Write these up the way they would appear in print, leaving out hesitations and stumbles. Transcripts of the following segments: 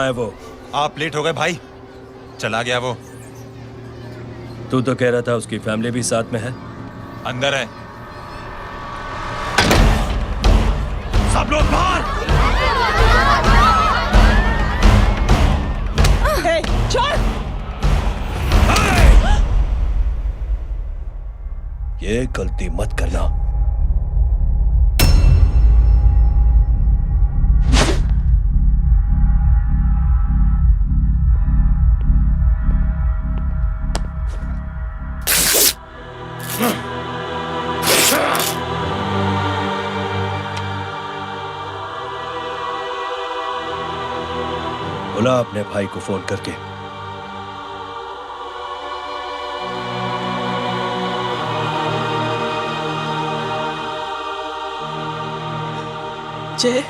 कहाँ है वो? आप लेट हो गए भाई, चला गया वो। तू तो कह रहा था उसकी फैमिली भी साथ में है। अंदर है। सब लोग बाहर। छोड़। ये गलती मत करना। बुला अपने भाई को फोन करके। जय,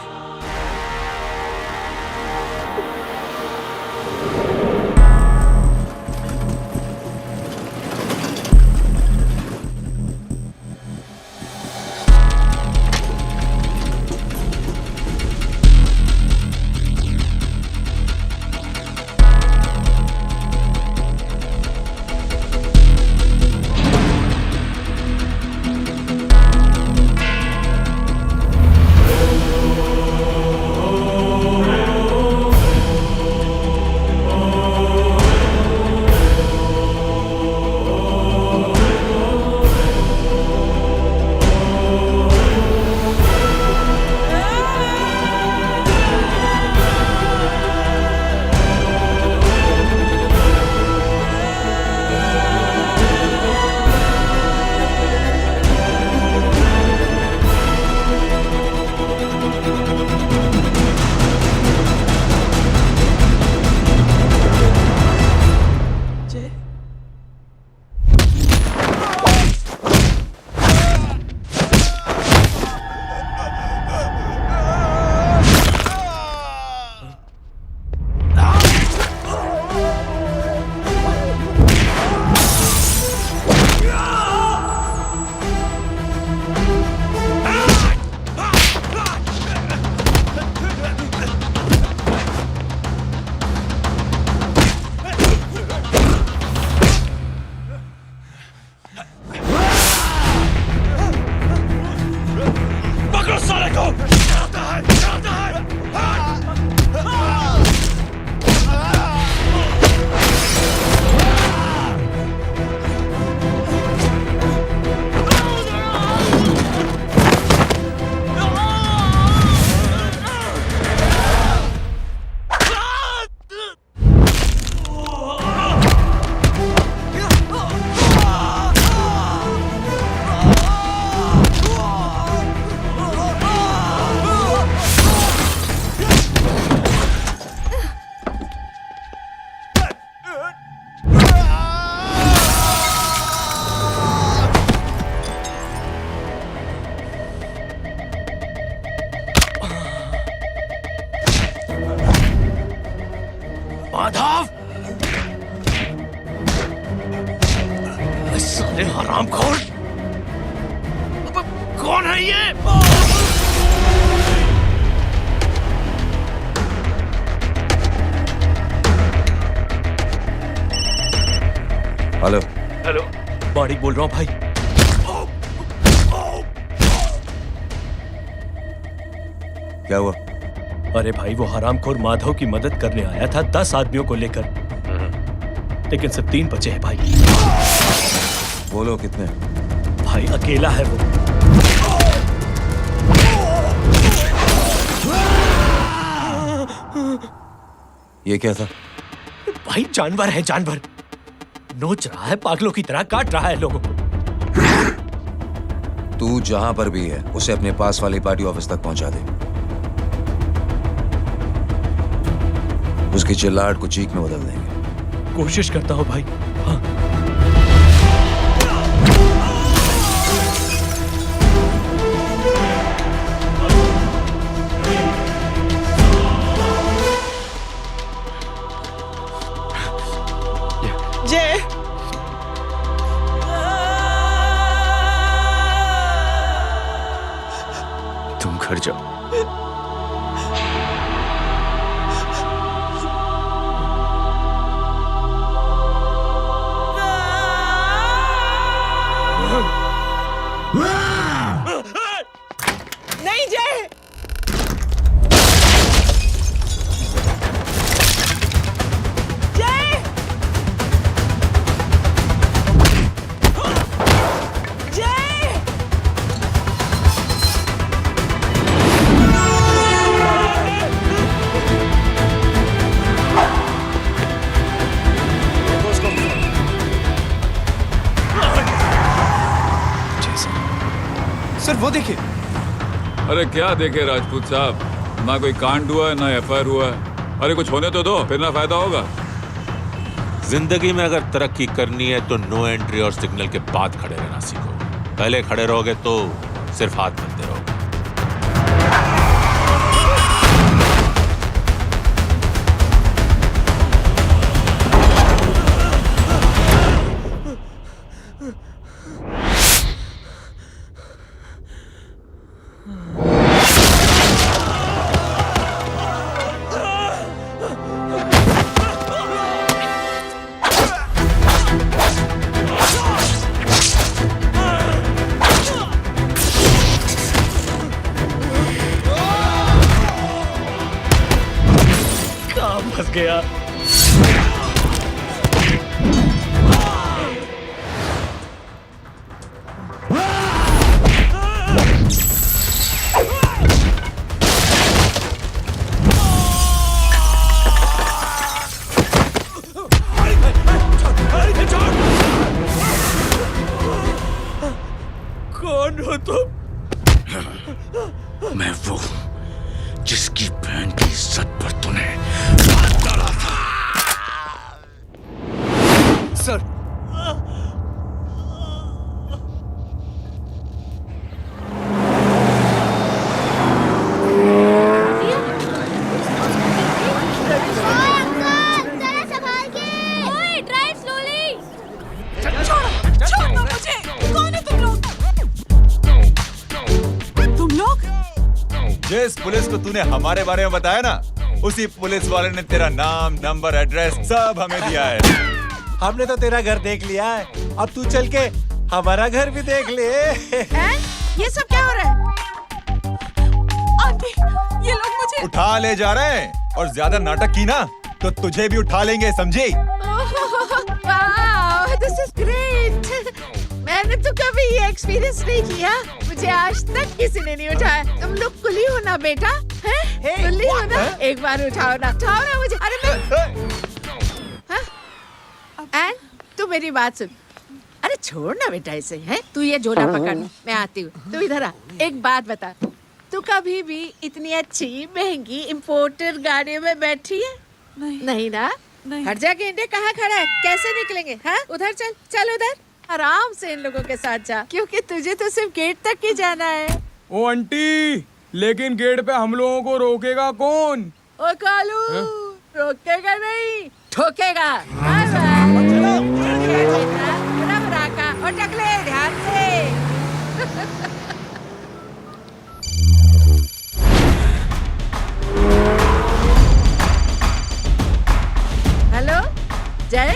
जय, पकड़ो साले को। माधव, साले हरामखोर, कौन है ये? हेलो। हेलो, माणिक बोल रहा हूँ भाई। क्या हुआ? अरे भाई, वो हरामखोर माधव की मदद करने आया था 10 आदमियों को लेकर, लेकिन सिर्फ 3 बचे हैं भाई। बोलो कितने? भाई अकेला है वो। ये क्या था? भाई जानवर है, जानवर। नोच रहा है, पागलों की तरह काट रहा है लोगों को। तू जहां पर भी है उसे अपने पास वाली पार्टी ऑफिस तक पहुंचा दे। उसकी चिल्लाहट को चीख में बदल देंगे। कोशिश करता हूं भाई। हाँ। जय, तुम घर जाओ। वो देखिए। अरे क्या देखे राजपूत साहब, ना कोई कांड हुआ है ना एफआईआर हुआ है। अरे कुछ होने तो दो, फिर ना फायदा होगा। जिंदगी में अगर तरक्की करनी है तो नो एंट्री और सिग्नल के बाद खड़े रहना सीखो। पहले खड़े रहोगे तो सिर्फ हाथ मिलते रहोगे। काम फंस गया। कौन हो तुम? मैं वो जिसकी बहन की इज्जत पर तूने हाथ डाला था। सर, जिस पुलिस को तूने हमारे बारे में बताया ना, उसी पुलिस वाले ने तेरा नाम, नंबर, एड्रेस सब हमें दिया है। हमने तो तेरा घर देख लिया है, अब तू चल के हमारा घर भी देख ले। ये सब क्या हो रहा है? आंटी, ये लोग मुझे उठा ले जा रहे हैं, और ज्यादा नाटक की ना तो तुझे भी उठा लेंगे, समझी? वाह, दिस इज ग्रेट। मैंने तो कभी ये एक्सपीरियंस नहीं किया, मुझे आज तक किसी ने नहीं उठाया। तुम लोग कुली हो ना बेटा, हैं? कुली हो ना? एक बार उठाओ ना मुझे। अरे मैं एंड तू मेरी बात सुन। अरे छोड़ ना बेटा इसे, हैं? तू ये झोला पकड़, मैं आती हूँ। तू इधर आ, एक बात बता, तू कभी भी इतनी अच्छी महंगी इम्पोर्टेड गाड़ी में बैठी है? नहीं ना? हट जा गेंडे, कहाँ खड़ा है? कैसे निकलेंगे? हाँ, उधर चल, चल उधर, आराम से इन लोगों के साथ जा, क्योंकि तुझे तो सिर्फ गेट तक ही जाना है। ओ आंटी, लेकिन गेट पे हम लोगों को रोकेगा कौन? ओ कालू, रोकेगा नहीं, ठोकेगा। और टकले ध्यान से। हेलो जय,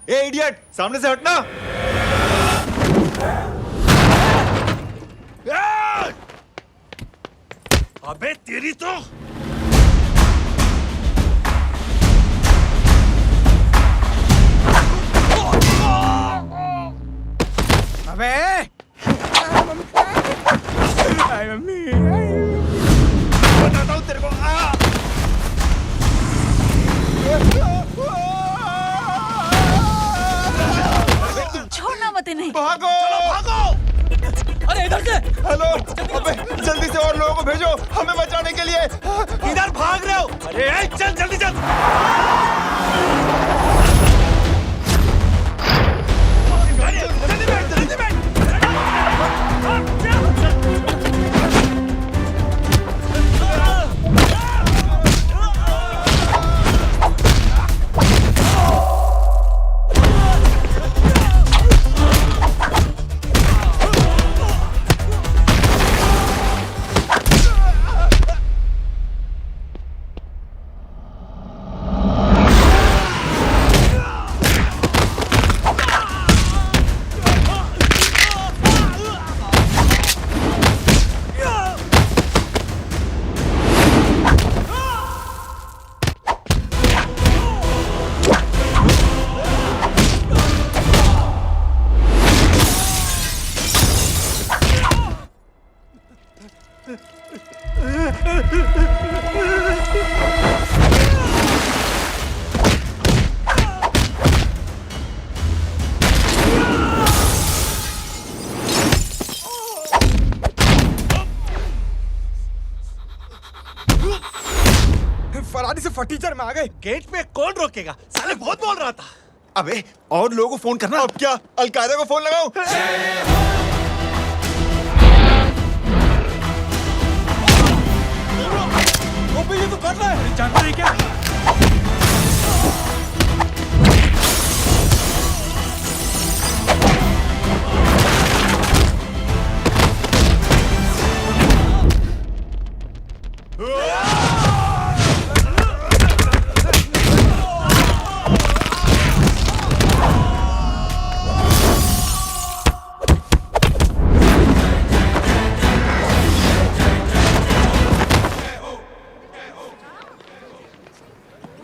ए इडियट, सामने से हटना। अबे तेरी तो अबे मम्मी, बताता हूँ तेरे को। छोड़ना मत इन्हें। भागो, भागो। अरे इधर से। हेलो, अबे जल्दी से और लोगों को भेजो हमें बचाने के लिए। इधर भाग रहे हो? अरे चल जल्दी चल। जल्दी बैठ। फटीचर में आ गए। गेट पे कौन रोकेगा? साले बहुत बोल रहा था। अबे और लोगों को फोन करना। अब क्या अलकायदा को फोन लगाऊं? वो ये तो कर रहा है। जानता है क्या?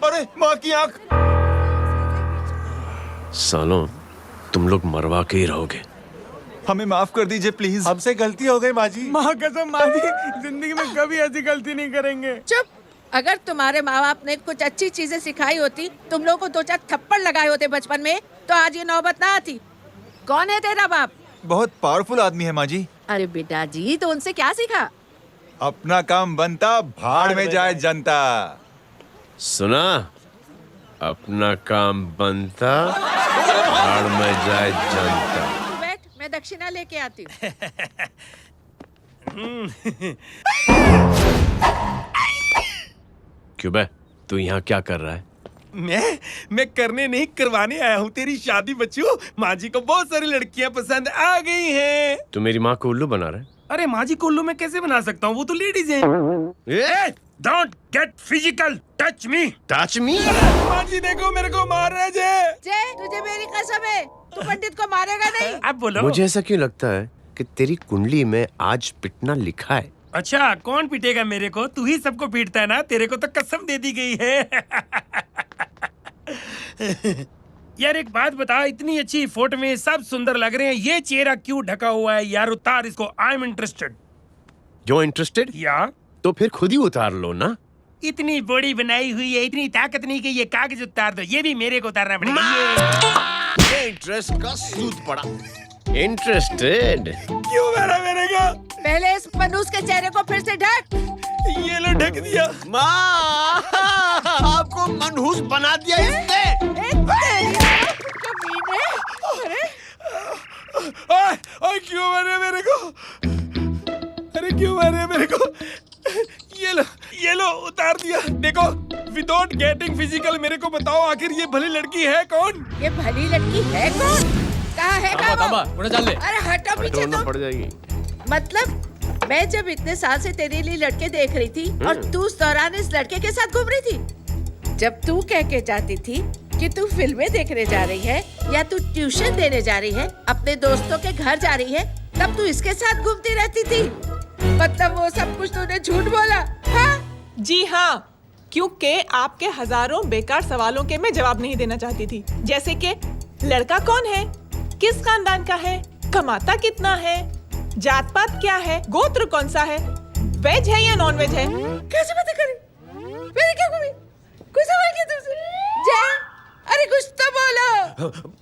अरे माँ की आंख। सालों तुम लोग मरवा के ही रहोगे। हमें माफ कर दीजिए प्लीज। हमसे गलती हो गई माँ जी। माँ कसम माँ जी, जिंदगी में कभी ऐसी गलती नहीं करेंगे। चुप। अगर तुम्हारे माँ बाप ने कुछ अच्छी चीजें सिखाई होती, तुम लोगों को 2-4 थप्पड़ लगाए होते बचपन में, तो आज ये नौबत ना आती। कौन है तेरा बाप? बहुत पावरफुल आदमी है माँ जी। अरे बेटा जी, तो उनसे क्या सीखा? अपना काम बनता, भाड़ में जाए जनता। सुना? अपना काम बनता, भाड़ में जाए जनता। तू बैठ, मैं दक्षिणा लेके आती हूँ। क्यों बे, तू यहाँ क्या कर रहा है? मैं करने नहीं करवाने आया हूँ तेरी शादी बच्चू। माँ जी को बहुत सारी लड़कियाँ पसंद आ गई हैं। तू मेरी माँ को उल्लू बना रहा है? अरे माँ जी को उल्लू मैं कैसे बना सकता हूँ? वो तो लेडीज हैं। Don't get physical, touch me. Touch me? माँ जी देखो मेरे को मार रहे जय। जय, तुझे मेरी कसम है, तू पंडित को मारेगा नहीं। अब बोलो। मुझे ऐसा क्यों लगता है कि तेरी कुंडली में आज पिटना लिखा है? अच्छा, कौन पीटेगा मेरे को? तू ही सबको पीटता है ना। तेरे को तो कसम दे दी गई है। यार एक बात बता, इतनी अच्छी फोटो में सब सुंदर लग रहे हैं, ये चेहरा क्यों ढका हुआ है? यार उतार इसको, आई एम इंटरेस्टेड। जो इंटरेस्टेड? या तो फिर खुद ही उतार लो ना। इतनी बॉडी बनाई हुई है, इतनी ताकत नहीं कि ये कागज उतार दो। ये भी मेरे को उतारना पड़ेगा। ये इंटरेस्ट का सूद पड़ा। इंटरेस्टेड? क्यों मारा मेरे को? पहले इस मनूस के चेहरे को फिर से ढक। ये लो ढक दिया। माँ, आपको मनहूस बना दिया इसने। अरे क्यों मारे मेरे को? अरे क्यों मारे मेरे को? ये लो उतार दिया। देखो, विदाउट गेटिंग फिजिकल मेरे को बताओ, आखिर ये भली लड़की है कौन? ये भली लड़की है कौन? कहाँ है वो? अरे हटो पीछे तो। पड़ जाएगी। मतलब मैं जब इतने साल से तेरे लिए लड़के देख रही थी और तू उस दौरान इस लड़के के साथ घूम रही थी। जब तू कह के जाती थी कि तू फिल्में देखने जा रही है या तू ट्यूशन देने जा रही है, अपने दोस्तों के घर जा रही है, तब तू इसके साथ घूमती रहती थी। मतलब वो सब कुछ तूने झूठ बोला? हाँ? जी हाँ, क्योंकि आपके हजारों बेकार सवालों के मैं जवाब नहीं देना चाहती थी। जैसे कि लड़का कौन है, किस खानदान का है, कमाता कितना है, जात पात क्या है, गोत्र कौन सा है, वेज है या नॉन वेज है। कैसे पता करें? मैंने क्या कभी कोई सवाल किया तुमसे? जय, अरे कुछ तो बोलो।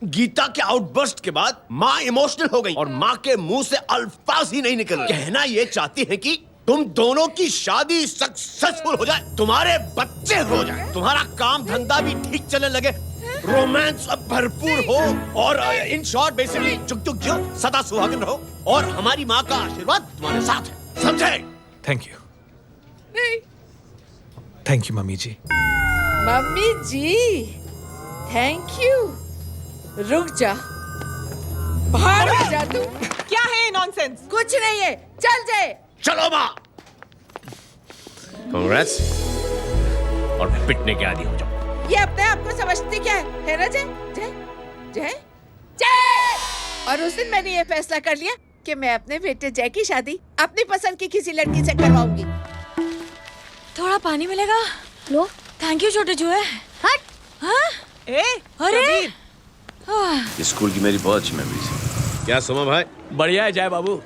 गीता के आउटबर्स्ट के बाद माँ इमोशनल हो गई और माँ के मुंह से अल्फाज ही नहीं निकल रहे। कहना ये चाहती है कि तुम दोनों की शादी सक्सेसफुल हो जाए, तुम्हारे बच्चे हो जाए, तुम्हारा काम धंधा भी ठीक चलने लगे, रोमांस अब भरपूर हो और इन शॉर्ट बेसिकली जुग जुग जियो, सदा सुहागन रहो और हमारी माँ का आशीर्वाद तुम्हारे साथ है। समझे? Thank you. Thank you mummy ji. Mummy ji, thank you. रुक जा, बाहर आ जा तू। क्या है नॉनसेंस? कुछ नहीं है, चल जाए। चलो माँ। कांग्रेस, और पिटने के आदी हो जाओ। ये अपने आप को समझती क्या है ना जय? जय जय जय। और उस दिन मैंने ये फैसला कर लिया कि मैं अपने बेटे जय की शादी अपनी पसंद की किसी लड़की से करवाऊंगी। थोड़ा पानी मिलेगा? लो। थैंक यू छोटे जुए। हट। हाँ? अरे स्कूल की मेरी बहुत अच्छी मेमोरीज है। क्या सोमा भाई? बढ़िया है जय बाबू।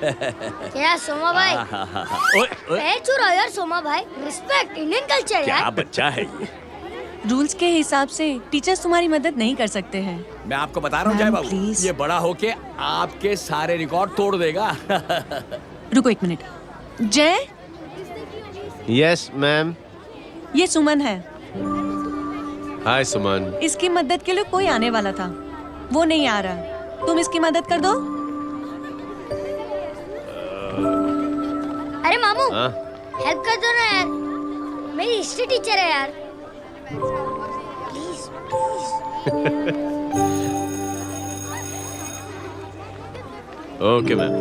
क्या सोमा भाई? पैर रहा यार सोमा भाई, रिस्पेक्ट इंडियन कल्चर यार। क्या बच्चा है ये? रूल्स के हिसाब से टीचर्स तुम्हारी मदद नहीं कर सकते हैं। मैं आपको बता रहा हूँ जय बाबू, ये बड़ा होके आपके सारे रिकॉर्ड तोड़ देगा। रुको एक मिनट। जय। Yes ma'am. ये सुमन है। हाय सुमन। इसकी मदद के लिए कोई आने वाला था, वो नहीं आ रहा। तुम इसकी मदद कर दो। अरे मामू, हाँ? हेल्प कर दो ना यार, मेरी हिस्ट्री टीचर है यार। Please please. Okay ma'am.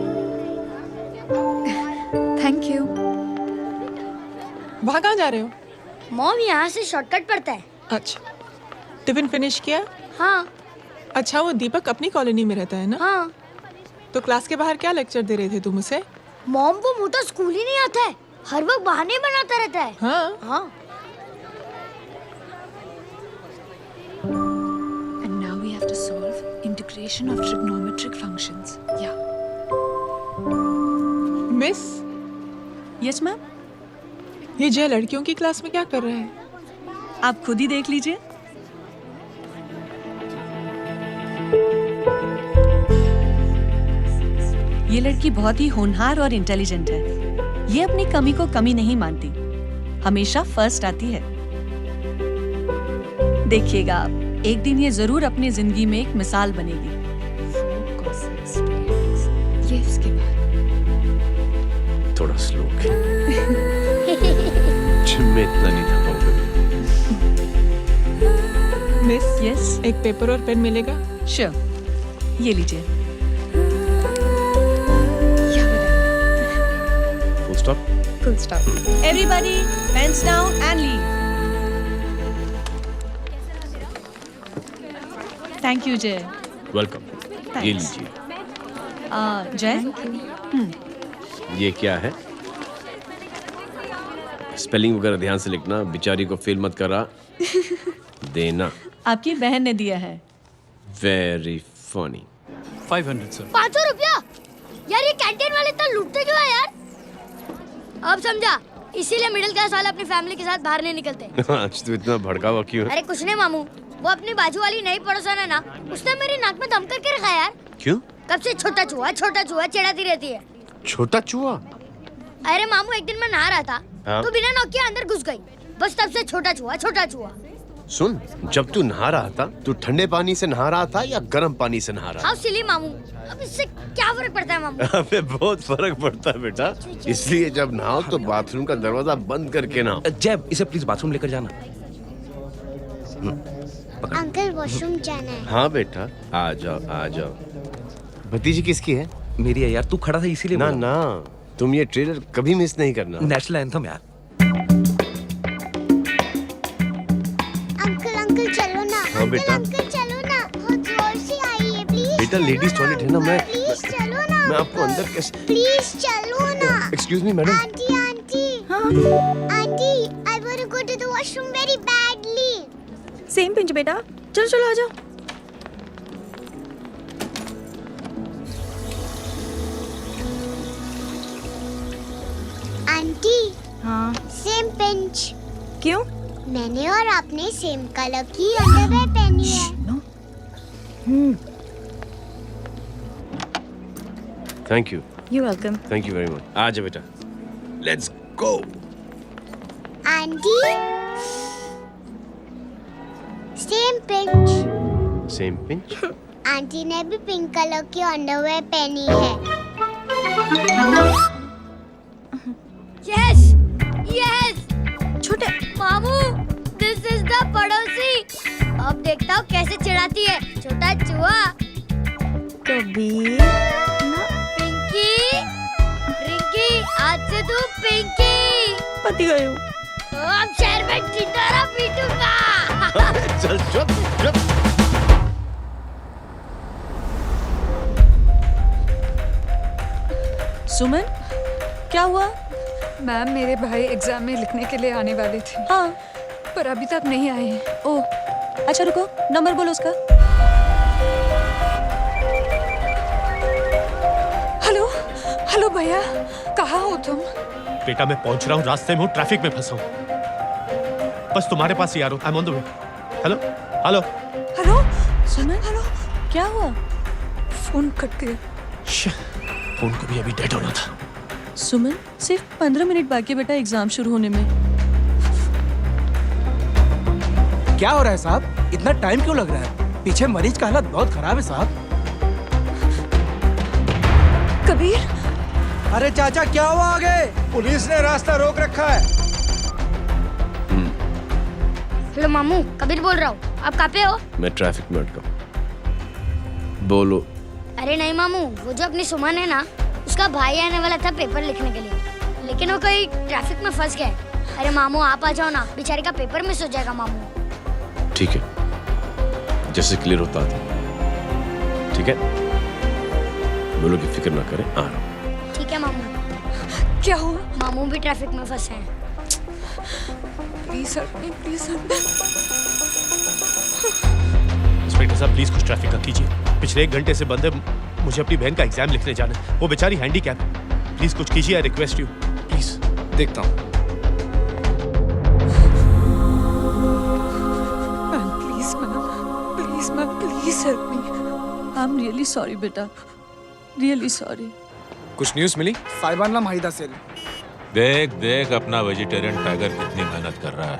Thank you. वहाँ कहाँ जा रहे हो? मॉम यहाँ से शॉर्टकट पड़ता है। अच्छा, टिफिन फिनिश किया? हाँ। अच्छा, वो दीपक अपनी कॉलोनी में रहता है ना? हाँ। तो क्लास के बाहर क्या लेक्चर दे रहे थे तुम उसे? मॉम वो मुँह तो स्कूल ही नहीं आता है, हर वक्त बहाने बनाता रहता है। हाँ हाँ। And now we have to solve integration of trigonometric functions. Yeah. Miss. Yes ma'am. ये जय लड़कियों की क्लास में क्या कर रहा है? आप खुद ही देख लीजिए। ये लड़की बहुत ही होनहार और इंटेलिजेंट है। ये अपनी कमी को कमी नहीं मानती, हमेशा फर्स्ट आती है। देखिएगा आप, एक दिन ये जरूर अपनी जिंदगी में एक मिसाल बनेगी। ये इसके बाद थोड़ा स्लो जिम में इतना नहीं था पाऊंगा। मिस, यस, एक पेपर और पेन मिलेगा? श्योर, ये लीजिए। Full stop. Full stop. Everybody, pens down and leave. Thank you, Jay. Welcome. ये लीजिए। जय, ये क्या है? स्पेलिंग वगैरह ध्यान से लिखना, बेचारी को फेल मत करा देना। आपकी बहन ने दिया है। Very funny. 500 सर। 500 रुपया? यार ये कैंटीन वाले इतना लूटते क्यों है यार? अब समझा, इसीलिए मिडिल क्लास वाले अपनी फैमिली के साथ बाहर नहीं निकलते। आज तो इतना भड़का हुआ क्यों है? अरे कुछ नहीं मामू, वो अपनी बाजू वाली नई पड़ोसन है ना, उसने मेरी नाक में दम करके रखा यार। क्यों? कब से छोटा चूहा चिढ़ाती रहती है। छोटा चूहा? अरे मामू, एक दिन मैं नहा रहा था, हाँ? तो बिना नॉक के अंदर घुस गई, बस तब से छोटा चूहा। सुन, जब तू नहा रहा था, तू ठंडे पानी से नहा रहा था या गर्म पानी से नहा रहा था? हाउ सिली मामू, अब इससे क्या फर्क पड़ता है मामू? अबे बहुत फर्क पड़ता है बेटा, इसलिए जब नहाओ तो बाथरूम का दरवाजा बंद करके नहाओ। जैब, इसे प्लीज बाथरूम लेकर जाना। अंकल वॉशरूम जाना है। हाँ बेटा, आ जाओ। भतीजी किसकी है? मेरी है यार, तू खड़ा था इसीलिए ना ना, तुम ये ट्रेलर कभी मिस नहीं करना। नेशनल एंथम यार। अंकल चलो ना। हाँ बेटा। अंकल चलो ना, बहुत जोर से आई है, प्लीज। बेटा लेडीज टॉयलेट है ना, प्लीज चलो ना। मैं आपको अंदर कैसे? प्लीज चलो ना। Excuse me madam. Aunty I want to go to the washroom very badly. Same pinch बेटा, चलो आ जाओ। आंटी। हाँ। Same pinch. क्यों? मैंने और आपने सेम कलर की अंडरवेयर पहनी है। Thank you. You welcome. Thank you very much. आ जा बेटा, let's go. Aunty, same pinch. Same pinch? Aunty ने भी पिंक कलर की अंडरवेयर पहनी है। Yes yes. छोटे मामू, दिस इज द पड़ोसी। अब देखता हूँ कैसे चिढ़ाती है, छोटा चूहा। कभी पिंकी, रिंकी, आज से तू पिंकी। पति गई हूँ। तो अब शहर में टिटोरा पीटूंगा। चल चुप। सुमन, क्या हुआ? मैम, मेरे भाई एग्जाम में लिखने के लिए आने वाले थे। हाँ, पर अभी तक नहीं आए हैं। ओह, अच्छा रुको, नंबर बोलो उसका। हेलो भैया, कहाँ हो तुम? बेटा मैं पहुंच रहा हूँ, रास्ते में हूँ, ट्रैफिक में फंसा हूँ, बस तुम्हारे पास ही आ रहा हूँ। I am on the way. Hello. Suman, क्या हुआ? फोन कट गया। फोन को भी अभी डेड होना था। सुमन, सिर्फ 15 मिनट बाकी बेटा एग्जाम शुरू होने में। क्या हो रहा है साहब? इतना टाइम क्यों लग रहा है? पीछे मरीज का हालत बहुत खराब है साहब। कबीर, अरे चाचा क्या हुआ आगे? पुलिस ने रास्ता रोक रखा है। हेलो मामू, कबीर बोल रहा हूँ। आप कहाँ पे हो? मैं ट्रैफिक में अटका हूं। बोलो। अरे नहीं मामू, वो जो अपनी सुमन है ना, उसका भाई आने वाला था पेपर लिखने के लिए, लेकिन वो कहीं ट्रैफिक में फंस गया। अरे मामू आप आ जाओ ना, बेचारे का पेपर मिस हो जाएगा मामू। ठीक है, जैसे क्लियर होता था। ठीक है, बोलो की फिक्र ना करें, आ रहा हूं। ठीक है मामू। क्या हुआ? मामू भी ट्रैफिक में फंसे हैं। Please help me, please help me. Inspector साहब प्लीज कुछ ट्रैफिक का कीजिए। पिछले 1 घंटे से बंद है, मुझे अपनी बहन का एग्जाम लिखने जाना है। वो बेचारी हैंडीकैप है। प्लीज कुछ कीजिए, आई रिक्वेस्ट यू प्लीज। देखता हूँ। Ma'am please help me. I am really sorry बेटा, रियली सॉरी। कुछ न्यूज़ मिली? साहिबाना माहिदा सेल। देख देख अपना वेजिटेरियन टाइगर कितनी मेहनत कर रहा है।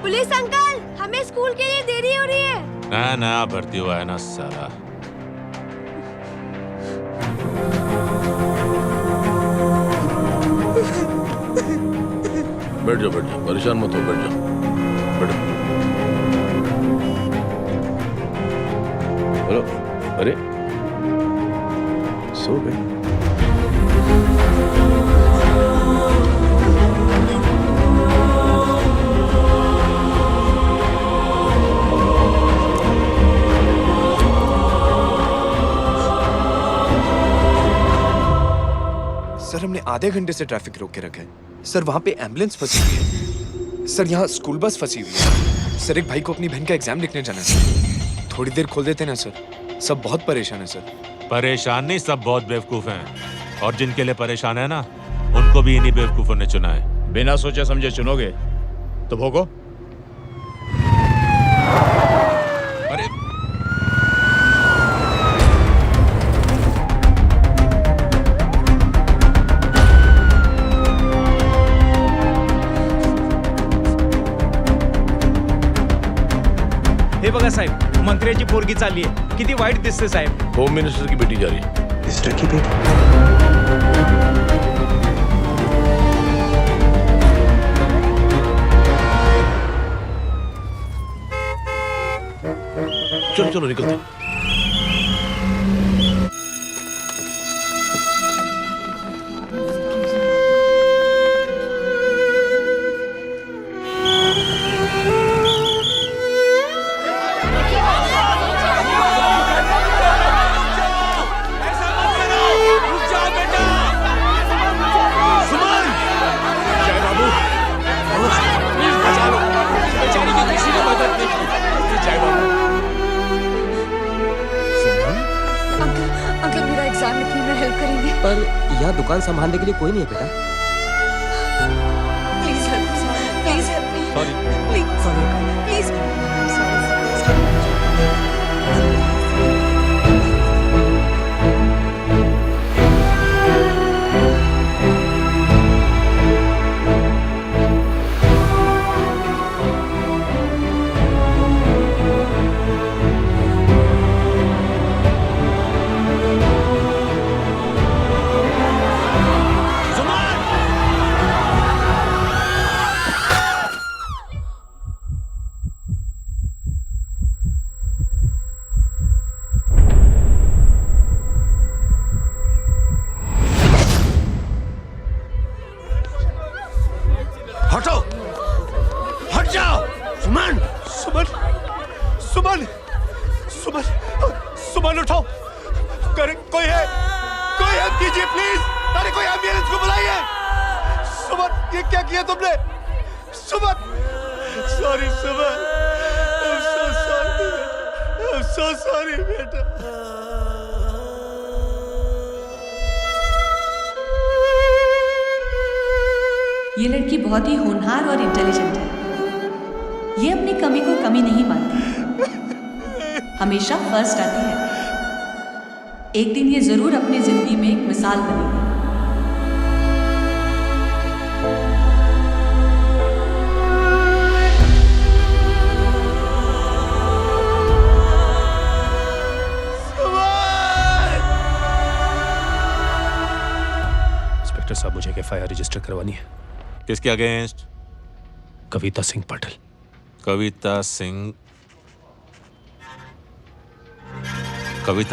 पुलिस अंकल, हमें स्कूल के लिए देरी हो रही है। नया भर्ती हुआ है ना साला। बैठ जाओ, परेशान मत हो, बैठ जाओ, बैठो। हेलो, अरे सो गए? सर हमने आधे घंटे से ट्रैफिक रोक के रखा है। सर वहाँ पे एम्बुलेंस फंसी हुई है। सर यहाँ स्कूल बस फंसी हुई है। सर एक भाई को अपनी बहन का एग्जाम लिखने जाना है। थोड़ी देर खोल देते ना सर। सब बहुत परेशान है सर। परेशान नहीं, सब बहुत बेवकूफ हैं। और जिनके लिए परेशान है ना, उनको भी इन्हीं बेवकूफों ने चुना है। बिना सोचे समझे चुनोगे तो भोगो। अरे हे बघा साहेब, मंत्र्याची पोरगी चालली आहे। किती वाईट दिसते साहेब। होम मिनिस्टर की बेटी जा रही है। मिनिस्टर की बेटी? चलो चलो निकलते। पर यहाँ दुकान संभालने के लिए कोई नहीं है बेटा। Please help me, please help me. Sorry please please. हटो, हट जाओ। सुमन, सुमन, सुमन, सुमन, सुमन उठो। करे कोई है? कोई हेल्प कीजिए प्लीज। अरे कोई एम्बुलेंस को बुलाइए। सुमन, ये क्या किया तुमने? Suman, sorry Suman, I'm so sorry, I'm so sorry बेटा। ये लड़की बहुत ही होनहार और इंटेलिजेंट है। ये अपनी कमी को कमी नहीं मानती, हमेशा फर्स्ट आती है। एक दिन ये जरूर अपनी जिंदगी में एक मिसाल बनेगी। साहब, मुझे एक FIR रजिस्टर करवानी है। किसके अगेंस्ट? कविता सिंह पाटिल। कविता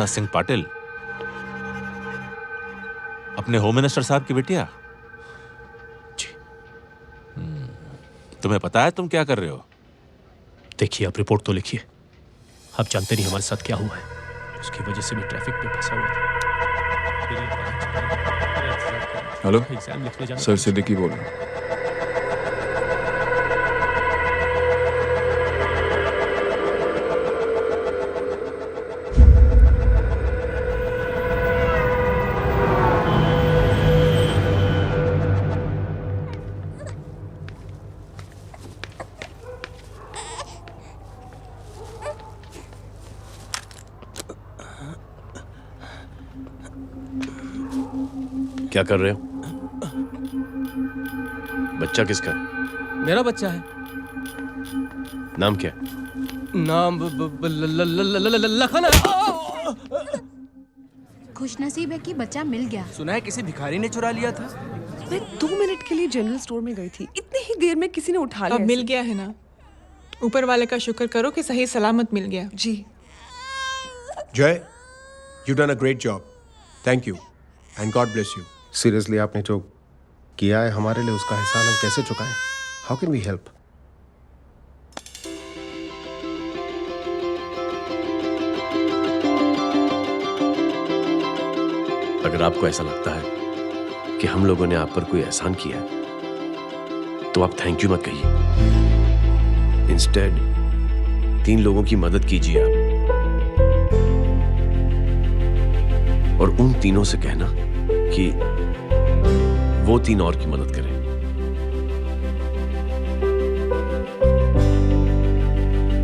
सिंह पाटिल, अपने होम मिनिस्टर साहब की बेटिया? जी। तुम्हें पता है तुम क्या कर रहे हो? देखिए, आप रिपोर्ट तो लिखिए। आप जानते नहीं हमारे साथ क्या हुआ है। उसकी वजह से मैं ट्रैफिक में फंसा हुआ था। हेलो एग्जाम लिखने जाना। सर सिद्दीकी बोल रहा हूँ। क्या कर रहे हो? बच्चा किसका? मेरा बच्चा है। नाम क्या? नाम लखन। खुशनसीब है कि बच्चा मिल गया। सुना है किसी भिखारी ने चुरा लिया था। मैं 2 मिनट के लिए जनरल स्टोर में गई थी, इतनी ही देर में किसी ने उठा लिया। अब मिल गया है ना, ऊपर वाले का शुक्र करो कि सही सलामत मिल गया। जी। जय, you done a great job. Thank you and God bless you. Seriously, आपने जो किया है हमारे लिए, उसका एहसान हम कैसे चुकाएं? How can we help? अगर आपको ऐसा लगता है कि हम लोगों ने आप पर कोई एहसान किया है, तो आप थैंक यू मत कहिए। इंस्टेड 3 लोगों की मदद कीजिए आप, और उन तीनों से कहना कि वो 3 और की मदद करें।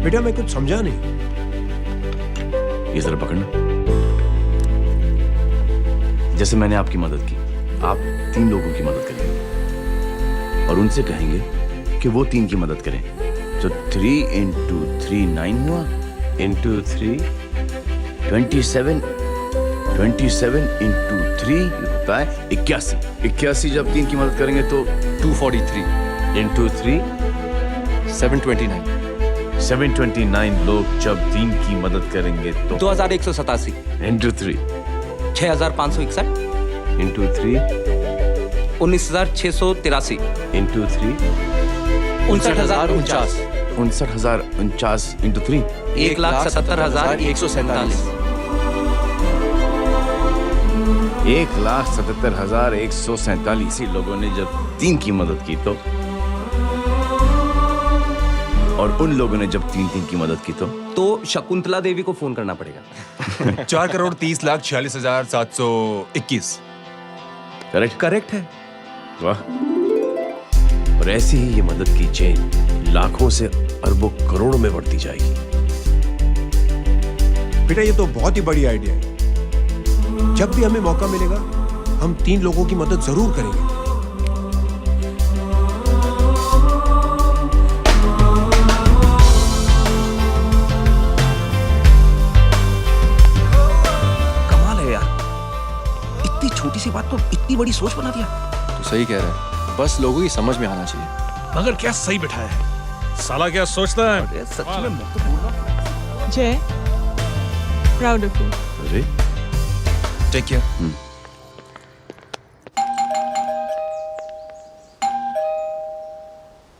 बेटा, मैं कुछ समझा नहीं। ये जरा पकड़ना। जैसे मैंने आपकी मदद की, आप 3 लोगों की मदद करेंगे और उनसे कहेंगे कि वो 3 की मदद करें। तो 3 into 3 9 हुआ, into 3 27 into 3 होता है 81। 81 जब 3 की मदद करेंगे तो 243 into 3 729। 729 लोग जब 3 की मदद करेंगे तो 2187 into 3 6561 into 3 19683 into 3 59049 59049 into 3 1,77,147 1,77,147 लोगों ने जब 3 की मदद की तो, और उन लोगों ने जब 3 की मदद की तो शकुंतला देवी को फोन करना पड़ेगा। 4,30,46,721। करेक्ट है। वाह। और ऐसी ही ये मदद की चेन लाखों से अरबों करोड़ों में बढ़ती जाएगी। बेटा, ये तो बहुत ही बड़ी आइडिया है। जब भी हमें मौका मिलेगा, हम 3 लोगों की मदद जरूर करेंगे। कमाल है यार, इतनी छोटी सी बात को इतनी बड़ी सोच बना दिया। तू सही कह रहा है, बस लोगों की समझ में आना चाहिए। मगर क्या सही बिठाया है, साला क्या सोचता है? सच में मैं तो बोल रहा हूं। जय, प्राउड ऑफ यू। अरे टेक केयर।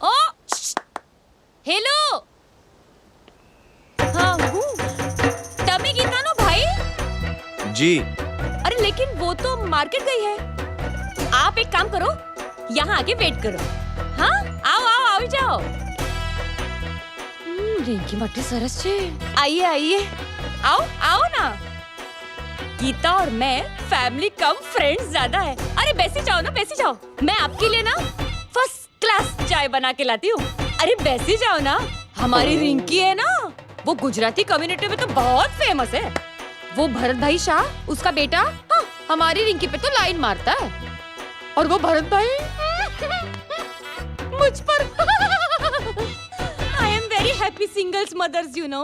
ओ हेलो, हाँ हूँ। तभी गीता नो भाई। जी। अरे लेकिन वो तो मार्केट गई है। आप एक काम करो, यहाँ आके वेट करो। हाँ, आओ आओ आओ जाओ। रिंकी मट्टी सरस छे। आइए आइए, आओ आओ ना। गीता और मैं फैमिली कम फ्रेंड्स ज्यादा है। अरे बैसी जाओ ना, बैसी जाओ। मैं आपके लिए ना फर्स्ट क्लास चाय बना के लाती हूँ। अरे बैसी जाओ ना। हमारी रिंकी है ना, वो गुजराती कम्युनिटी में तो बहुत फेमस है। वो भरत भाई शाह, उसका बेटा, हाँ, हमारी रिंकी पे तो लाइन मारता है। और वो भरत भाई मुझ पर। I am very happy singles mothers, you know.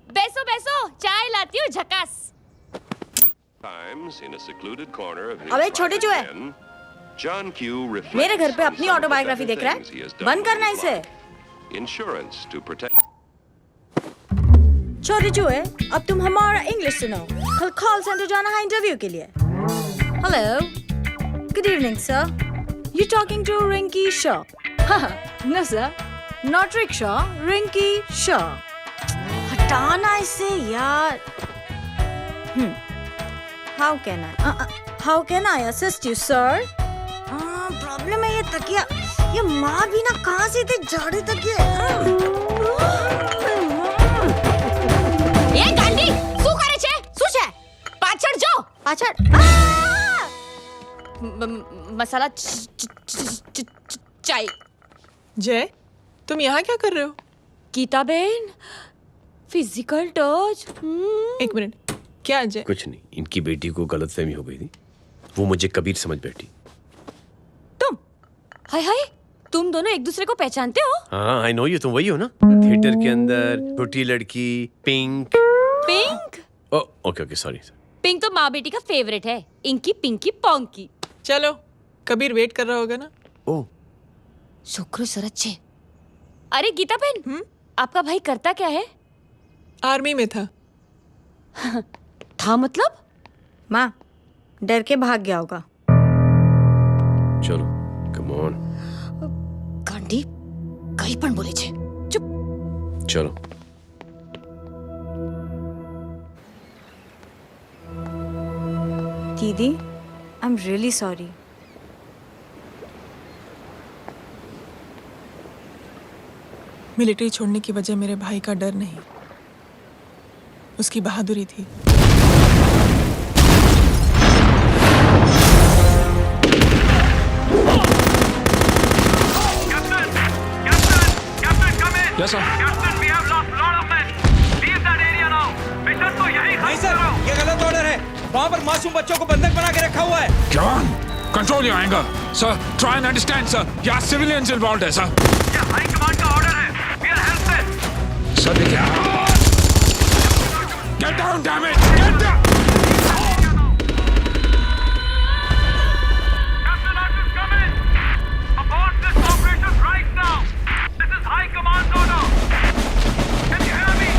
बैसो बैसो, चाय लाती हूँ झकास। अबे छोटे जो है, John Q reflects मेरे घर पे on अपनी some of the autobiography better देख रहा things he has है, done बंद with करना his इसे। life. Insurance to protect. छोरी जो है, अब तुम हमारा इंग्लिश सुनो। कल कॉल सेंटर जाना है इंटरव्यू के लिए। Hello, good evening sir. You talking to Rinki Shaw? No sir, not rickshaw, Rinki Shaw. हटाना इसे यार। How can I assist you, sir? Problem है ये तकिया, ये माँ भी ना कहाँ से इतने जाड़े तकिए। ये गांडी, શું કરે છે? શું છે? પાછળ જો, પાછળ। મસાલા चाय। जय, तुम यहाँ क्या कर रहे हो? गीता बहन, फिजिकल टच। एक मिनट, क्या जय? कुछ नहीं, इनकी बेटी को गलतफहमी हो गई थी, वो मुझे कबीर समझ बैठी। हाय हाय, तुम दोनों एक दूसरे को पहचानते हो? हाँ, आई नो यू, तुम वही हो ना थिएटर के अंदर छोटी लड़की pink. Pink? Okay okay, sorry. Pink तो माँ बेटी का फेवरेट है, इंकी पिंकी पोंकी। चलो, कबीर वेट कर रहा होगा ना? ओह, शुक्र सरच्चे। अरे गीता बहन, आपका भाई करता क्या है? आर्मी में था। था मतलब? माँ, डर के भाग गया होगा। चलो, कम ऑन। गांडी, कहीं पण बोले छे। चुप। चलो। दीदी, I am really sorry. Military छोड़ने की वजह मेरे भाई का डर नहीं, उसकी बहादुरी थी। Yes, sir. नहीं सर, ये गलत ऑर्डर है। वहाँ पर मासूम बच्चों को बंधक बना के रखा हुआ है। John, control your anger. Sir, try and understand, sir. यहाँ civilians involved है, sir. ये हाई कमांड का ऑर्डर है। We are helpless. Sir, देखिए। Get down, damn it! Get down! Captain Archer's coming. Abort this operation right now. This is high command order. Can you hear me?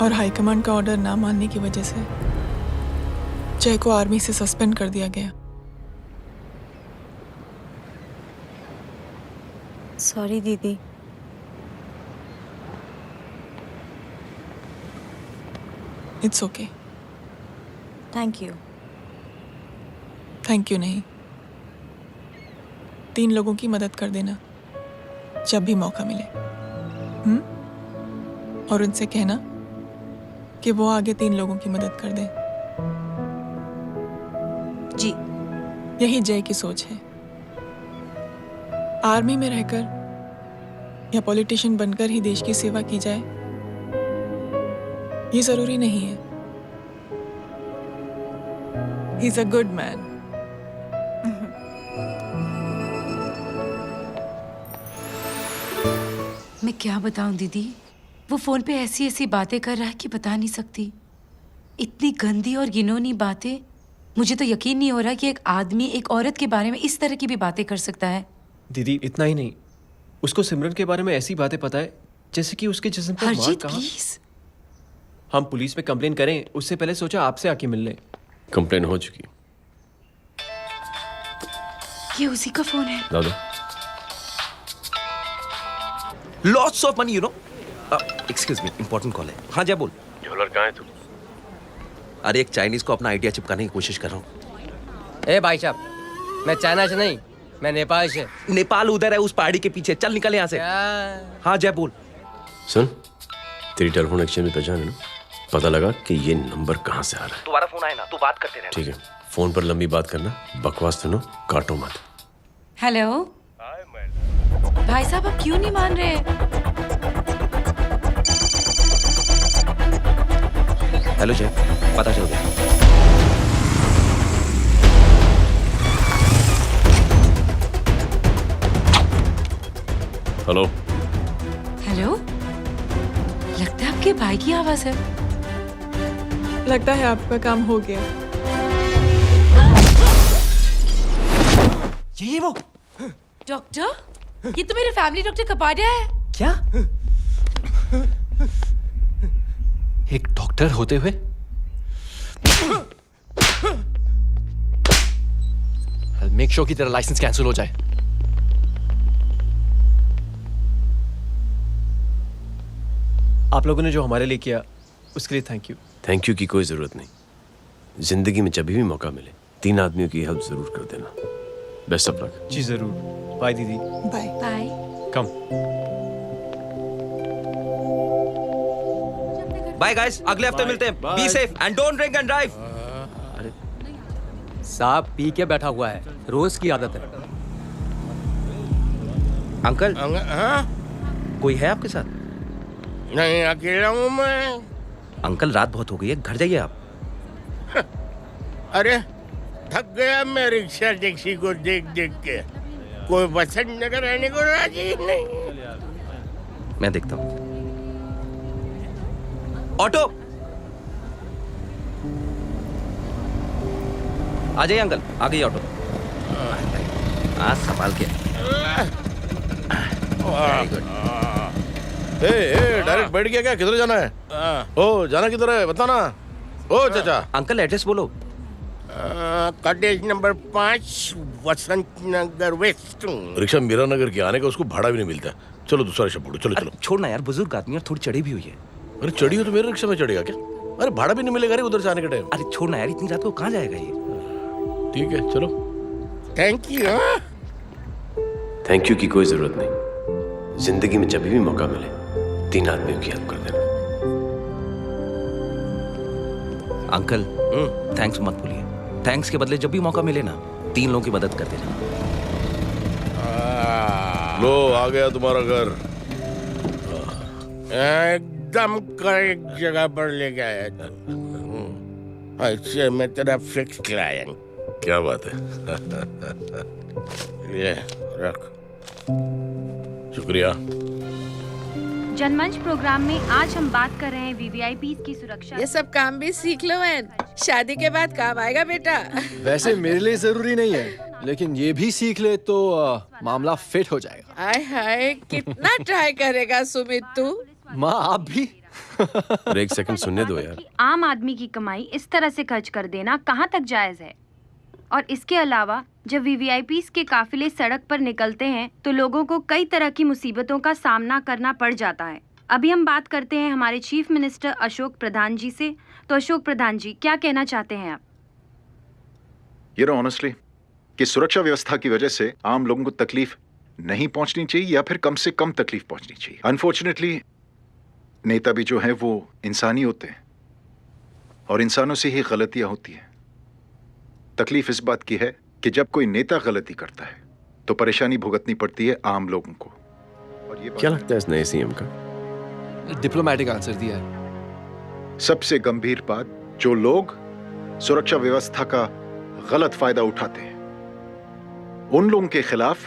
और high command का order ना मानने की वजह से जय को आर्मी से सस्पेंड कर दिया गया। सॉरी दीदी। It's okay. Thank you. Thank you नहीं, 3 लोगों की मदद कर देना जब भी मौका मिले। और उनसे कहना कि वो आगे 3 लोगों की मदद कर दे। जी। यही जय की सोच है। आर्मी में रहकर या पॉलिटिशियन बनकर ही देश की सेवा की जाए, ये जरूरी नहीं है। He is a good man. मैं क्या बताऊं दीदी, वो फोन पे ऐसी ऐसी बातें कर रहा है कि बता नहीं सकती। इतनी गंदी और घिनौनी बातें। मुझे तो यकीन नहीं हो रहा कि एक आदमी एक औरत के बारे में इस तरह की भी बातें कर सकता है। दीदी इतना ही नहीं, उसको सिमरन के बारे में ऐसी बातें पता है जैसे कि उसके जिस्म पर मार हरजीत कहाँ। प्लीज। हम पुलिस में कंप्लेन करें उससे पहले सोचा आपसे आके मिल लें। कंप्लेन हो चुकी। ये उसी का फोन है। दादा lots of money, you know. Excuse me, important call है। हाँ जय बोल। ज्वेलर कहाँ है तू? अरे एक चाइनीज को अपना आइडिया चिपकाने की कोशिश कर रहा हूँ। ए भाई साहब, मैं चाइना से नहीं, मैं नेपाल से। नेपाल उधर है, उस पहाड़ी के पीछे। चल निकल यहाँ से। हाँ जय बोल। सुन, तेरी टेलीफोन एक्सचेंज में पहचान है ना? पता लगा कि ये नंबर कहाँ से आ रहा है। दोबारा फोन आए ना तू बात करते रहना। ठीक है, फोन पर लंबी बात करना, बकवास सुनो, काटो मत। हेलो भाई साहब, आप क्यों नहीं मान रहे? हेलो जय, पता चल गया। हेलो हेलो, लगता है आपके भाई की आवाज है। लगता है आपका काम हो गया। ये वो डॉक्टर, ये तो मेरे फैमिली डॉक्टर कपाडिया है। क्या? एक डॉक्टर होते हुए? मेक श्योर कि तेरा लाइसेंस कैंसिल हो जाए। आप लोगों ने जो हमारे लिए किया उसके लिए थैंक यू। थैंक यू की कोई जरूरत नहीं। जिंदगी में जब भी मौका मिले 3 आदमियों की हेल्प जरूर कर देना। Best of luck. जी जरूर। बाय दीदी। Bye bye. Come. Bye guys, अगले हफ्ते मिलते हैं। Be safe and don't drink and drive. अरे साहब पी के बैठा हुआ है, रोज की आदत है। अंकल हाँ? कोई है आपके साथ? नहीं, अकेला हूँ मैं। अंकल रात बहुत हो गई है, घर जाइए आप। अरे थक गया मैं रिक्शा टैक्सी को देख देख के। कोई पसंद नगर रहने को राजी नहीं। मैं देखता हूँ। ऑटो आ जाइए अंकल, आ गई ऑटो। हाँ संभाल के। डायरेक्ट बैठ गया क्या? किधर जाना है? ओ जाना किधर है बताना। ओ चाचा। अंकल एड्रेस बोलो। कॉटेज नंबर 5 वसंत नगर वेस्ट। रिक्शा मीरा नगर के आने का उसको भाड़ा भी नहीं मिलता। चलो दूसरा रिक्शा पकड़ो। चलो चलो। छोड़ना यार, बुजुर्ग आदमी और थोड़ी चढ़ी भी हुई है। अरे चढ़ी हो तो मेरे रिक्शा में चढ़ेगा क्या? अरे भाड़ा भी नहीं मिलेगा रे उधर से आने के टाइम। अरे छोड़ना यार, इतनी रात को कहाँ जाएगा ये? ठीक है चलो। Thank you. थैंक यू की कोई जरूरत नहीं। जिंदगी में जब भी मौका मिले 3 आदमियों की हेल्प कर देना। अंकल थैंक्स मत भूलिए। थैंक्स के बदले जब भी मौका मिले ना 3 लोगों की मदद कर देना। लो आ गया तुम्हारा घर। एकदम करेक्ट जगह पर ले गया। ऐसे मैं तेरा फिक्स क्लाइंट। क्या बात है। ये रख। शुक्रिया। जनमंच प्रोग्राम में आज हम बात कर रहे हैं वीवीआईपी की सुरक्षा। ये सब काम भी सीख लो मैन, शादी के बाद काम आएगा बेटा। वैसे मेरे लिए जरूरी नहीं है, लेकिन ये भी सीख ले तो मामला फिट हो जाएगा। हाय हाय, कितना ट्राई करेगा सुमित तू? माँ आप भी। अरे एक सेकंड सुनने दो यार। आम आदमी की कमाई इस तरह से खर्च कर देना कहाँ तक जायज है? और इसके अलावा जब वीवीआईपी के काफिले सड़क पर निकलते हैं तो लोगों को कई तरह की मुसीबतों का सामना करना पड़ जाता है। अभी हम बात करते हैं हमारे चीफ मिनिस्टर अशोक प्रधान जी से। तो अशोक प्रधान जी, क्या कहना चाहते हैं आप? You know, honestly, कि सुरक्षा व्यवस्था की वजह से आम लोगों को तकलीफ नहीं पहुंचनी चाहिए या फिर कम से कम तकलीफ पहुंचनी चाहिए। अनफॉर्चुनेटली नेता भी जो है वो इंसानी होते हैं और इंसानों से ही गलतियां होती हैं। तकलीफ इस बात की है कि जब कोई नेता गलती करता है तो परेशानी भुगतनी पड़ती है आम लोगों को। और ये क्या लगता है इस नए सीएम का? डिप्लोमेटिक आंसर दिया है। सबसे गंभीर बात, जो लोग सुरक्षा व्यवस्था का गलत फायदा उठाते हैं उन लोगों के खिलाफ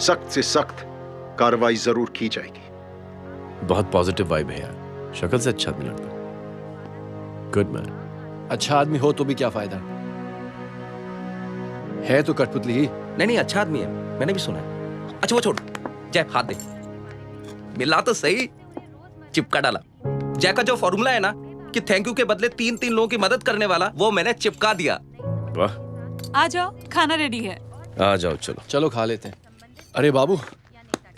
सख्त से सख्त कार्रवाई जरूर की जाएगी। बहुत पॉजिटिव वाइब है यार, शक्ल से अच्छा आदमी लगता है। Good man. अच्छा आदमी हो तो भी क्या फायदा है तो कठपुतली ही। नहीं अच्छा आदमी है, मैंने भी सुना है। अच्छा वो छोड़, जय हाथ दे। मिला तो सही, चिपका डाला। जय का जो फॉर्मूला है ना कि थैंक यू के बदले 3 लोगों की मदद करने वाला, वो मैंने चिपका दिया। वाह। आ जाओ, खाना रेडी है। आ जाओ, चलो चलो खा लेते हैं। अरे बाबू,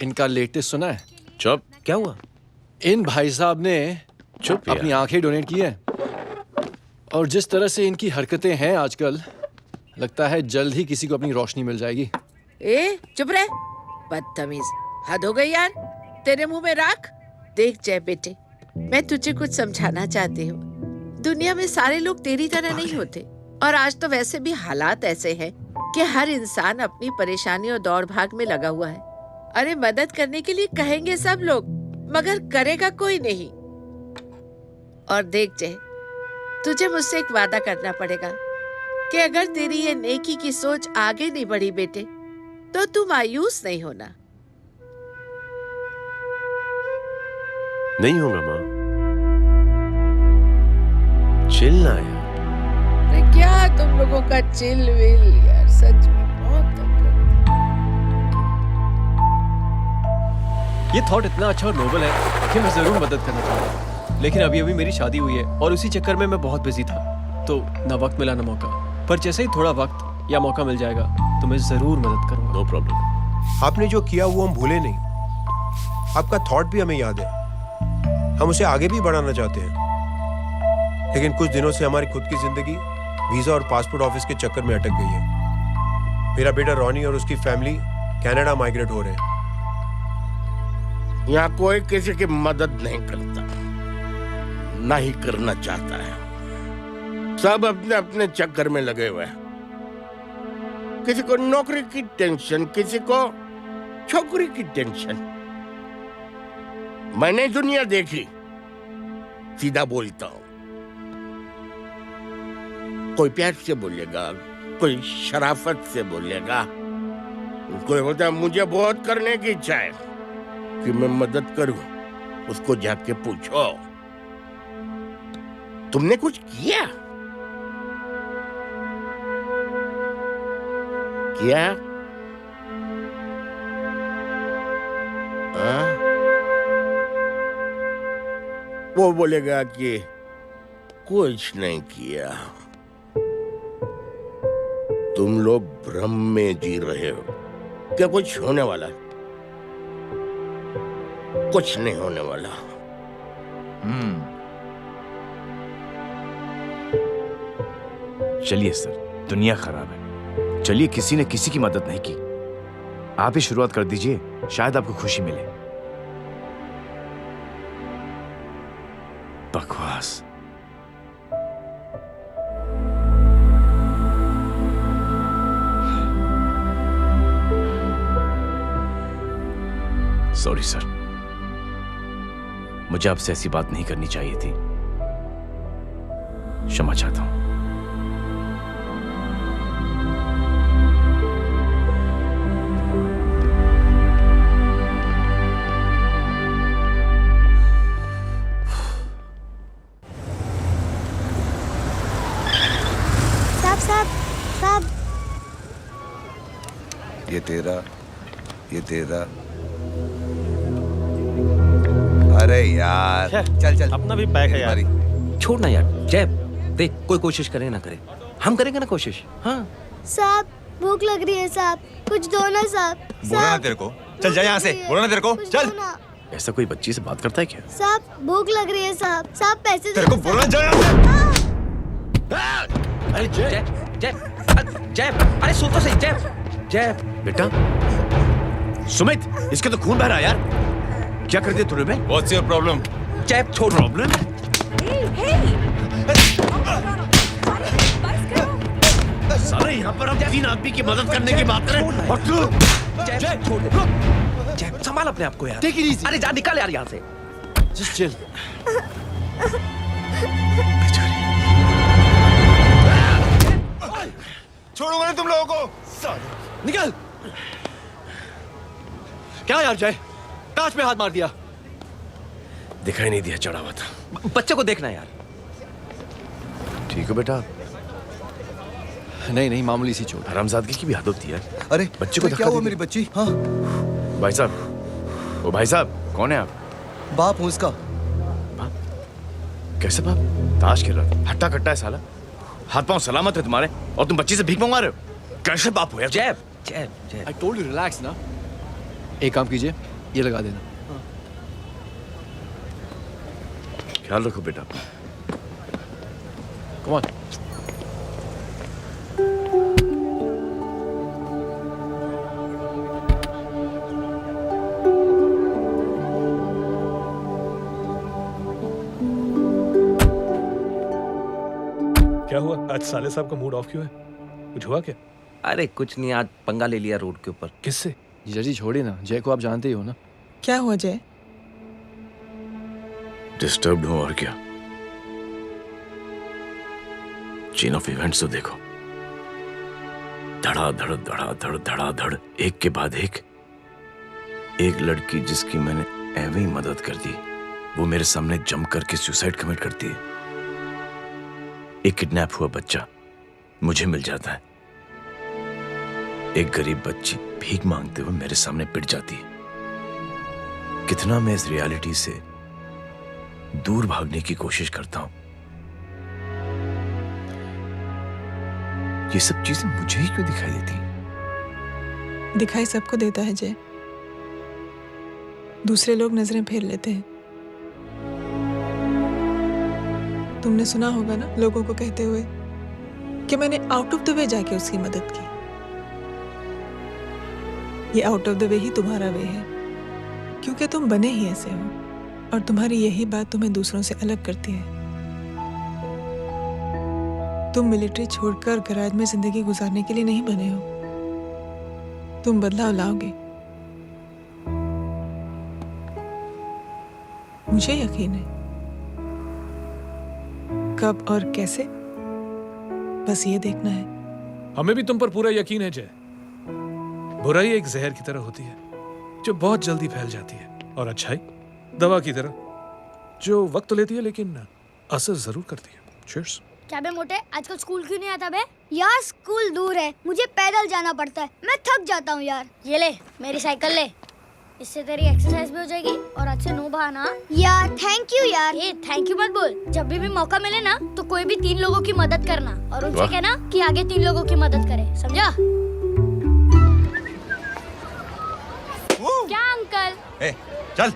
इनका लेटेस्ट सुना है? चुप। क्या हुआ? इन भाई साहब ने चुप अपनी आंखें डोनेट की हैं और जिस तरह से इनकी हरकतें हैं आजकल, लगता है जल्द ही किसी को अपनी रोशनी मिल जाएगी। ए चुप रह, बदतमीज, हद हो गई यार। तेरे मुंह में राख। देख जय बेटे, मैं तुझे कुछ समझाना चाहती हूँ। दुनिया में सारे लोग तेरी तरह नहीं होते और आज तो वैसे भी हालात ऐसे हैं कि हर इंसान अपनी परेशानी और दौड़ भाग में लगा हुआ है। अरे मदद करने के लिए कहेंगे सब लोग, मगर करेगा कोई नहीं। और देख जय, तुझे मुझसे एक वादा करना पड़ेगा कि अगर तेरी ये नेकी की सोच आगे नहीं बढ़ी बेटे, तो तू मायूस नहीं होना। नहीं होगा माँ, चिल ना यार। क्या तुम लोगों का चिल विल यार, सच में बहुत ये थॉट इतना अच्छा और नोबल है कि मैं जरूर मदद करना चाहूंगा, लेकिन अभी मेरी शादी हुई है और उसी चक्कर में मैं बहुत बिजी था, तो ना वक्त मिला ना मौका। पर जैसे ही थोड़ा वक्त या मौका मिल जाएगा तो मैं जरूर मदद करूंगा। No problem. आपने जो किया वो हम भूले नहीं। आपका थॉट भी हमें याद है, हम उसे आगे भी बढ़ाना चाहते हैं। लेकिन कुछ दिनों से हमारी खुद की जिंदगी वीजा और पासपोर्ट ऑफिस के चक्कर में अटक गई है। मेरा बेटा रॉनी और उसकी फैमिली कनाडा माइग्रेट हो रहे हैं। यहाँ कोई किसी की मदद नहीं करता, ना ही करना चाहता है। सब अपने अपने चक्कर में लगे हुए हैं। किसी को नौकरी की टेंशन, किसी को छोकरी की टेंशन। मैंने दुनिया देखी, सीधा बोलता हूं। कोई प्यार से बोलेगा, कोई शराफत से बोलेगा, कोई होता है मुझे बहुत करने की इच्छा है कि मैं मदद करूं। उसको जाके पूछो तुमने कुछ किया? क्या? वो बोलेगा कि कुछ नहीं किया। तुम लोग भ्रम में जी रहे हो। क्या कुछ होने वाला है? कुछ नहीं होने वाला। चलिए सर, दुनिया खराब है। चलिए, किसी ने किसी की मदद नहीं की। आप ही शुरुआत कर दीजिए, शायद आपको खुशी मिले। बकवास। सॉरी सर, मुझे आपसे ऐसी बात नहीं करनी चाहिए थी। क्षमा चाहता हूं। साहब, ये तेरा। अरे यार, चल अपना भी पैक है यार। छोड़ ना यार। जय देख, कोई कोशिश करे ना करे, हम करेंगे ना कोशिश। हाँ साहब भूख लग रही है साहब, कुछ दो ना साहब। बोला ना तेरे को, चल जा यहाँ से। बोला ना तेरे को, चल। ऐसा कोई बच्ची से बात करता है क्या? साहब भूख लग रही है साहब, साहब पैसे तेरे को बोलना जा यहाँ से। अरे जय जय जय अरे सुन तो सही जय जय बेटा सुमित, इसके तो खून बह रहा है यार। क्या कर दिया तूने बे? What's your problem? जय छोड़। प्रॉब्लम? सारे यहाँ पर हम 3 आदमी की मदद करने की बात करें और तू जय छोड़ दे। जय संभाल अपने आप को यार। Take it easy. अरे जा निकल यार यहाँ से। Just chill. छोड़ूंगा नहीं तुम लोगों को। निकल। क्या यार जय, कांच पे हाथ मार दिया। दिखाई नहीं दिया, चढ़ा हुआ था। बच्चे को देखना यार। ठीक है बेटा। नहीं नहीं, मामूली सी चोट। हरामजादगी की भी हद होती है। अरे बच्चे को क्या हुआ मेरी बच्ची? हाँ भाई साहब, ओ भाई साहब, कौन है आप? बाप हूँ इसका। कैसे बाप? ताश खेल रहा था, हट्टा कट्टा है साला। हाथ पांव सलामत है तुम्हारे और तुम बच्ची से भीख मंगवा रहे हो? कैसे बाप हो यार? जय जय जय। I told you relax ना। एक काम कीजिए, ये लगा देना। ख्याल रखो बेटा। Come on. क्या हुआ आज साले साहब का मूड ऑफ क्यों है? कुछ हुआ क्या? अरे कुछ नहीं, आज पंगा ले लिया रोड के ऊपर। किससे? जीजा जी छोड़िए ना, जय को आप जानते ही हो ना। क्या हुआ जय? डिस्टर्ब्ड हूं और क्या। चेन ऑफ इवेंट्स तो देखो, धड़ाधड़ धड़ाधड़ धड़ाधड़, एक के बाद एक लड़की जिसकी मैंने एवं ही मदद कर दी, वो मेरे सामने जम करके सुसाइड कमिट करती है। एक किडनैप हुआ बच्चा मुझे मिल जाता है। एक गरीब बच्ची भीख मांगते हुए मेरे सामने पिट जाती है। कितना मैं इस रियलिटी से दूर भागने की कोशिश करता हूं। ये सब चीजें मुझे ही क्यों दिखाई देती? दिखाई सबको देता है जय, दूसरे लोग नजरें फेर लेते हैं। तुमने सुना होगा ना लोगों को कहते हुए कि मैंने आउट ऑफ द वे जाके उसकी मदद की। ये आउट ऑफ द वे ही तुम्हारा वे है, क्योंकि तुम बने ही ऐसे हो और तुम्हारी यही बात तुम्हें दूसरों से अलग करती है। तुम मिलिट्री छोड़कर गैराज में जिंदगी गुजारने के लिए नहीं बने हो। तुम बदलाव लाओगे, मुझे यकीन है। कब और कैसे, बस ये देखना है। हमें भी तुम पर पूरा यकीन है जय। बुराई एक जहर की तरह होती है जो बहुत जल्दी फैल जाती है, और अच्छाई दवा की तरह जो वक्त लेती है लेकिन असर जरूर करती है। चीयर्स। क्या बे मोटे, आजकल स्कूल क्यों नहीं आता बे? यार स्कूल दूर है, मुझे पैदल जाना पड़ता है, मैं थक जाता हूँ यार। ये ले मेरी साइकिल ले, इससे तेरी एक्सरसाइज भी हो जाएगी और आज से नो बहाना। यार थैंक यू यार। ये थैंक यू मत बोल, जब भी मौका मिले ना तो कोई भी 3 लोगों की मदद करना और उनसे कहना कि आगे 3 लोगों की मदद करे, समझा? क्या अंकल? ए, चल।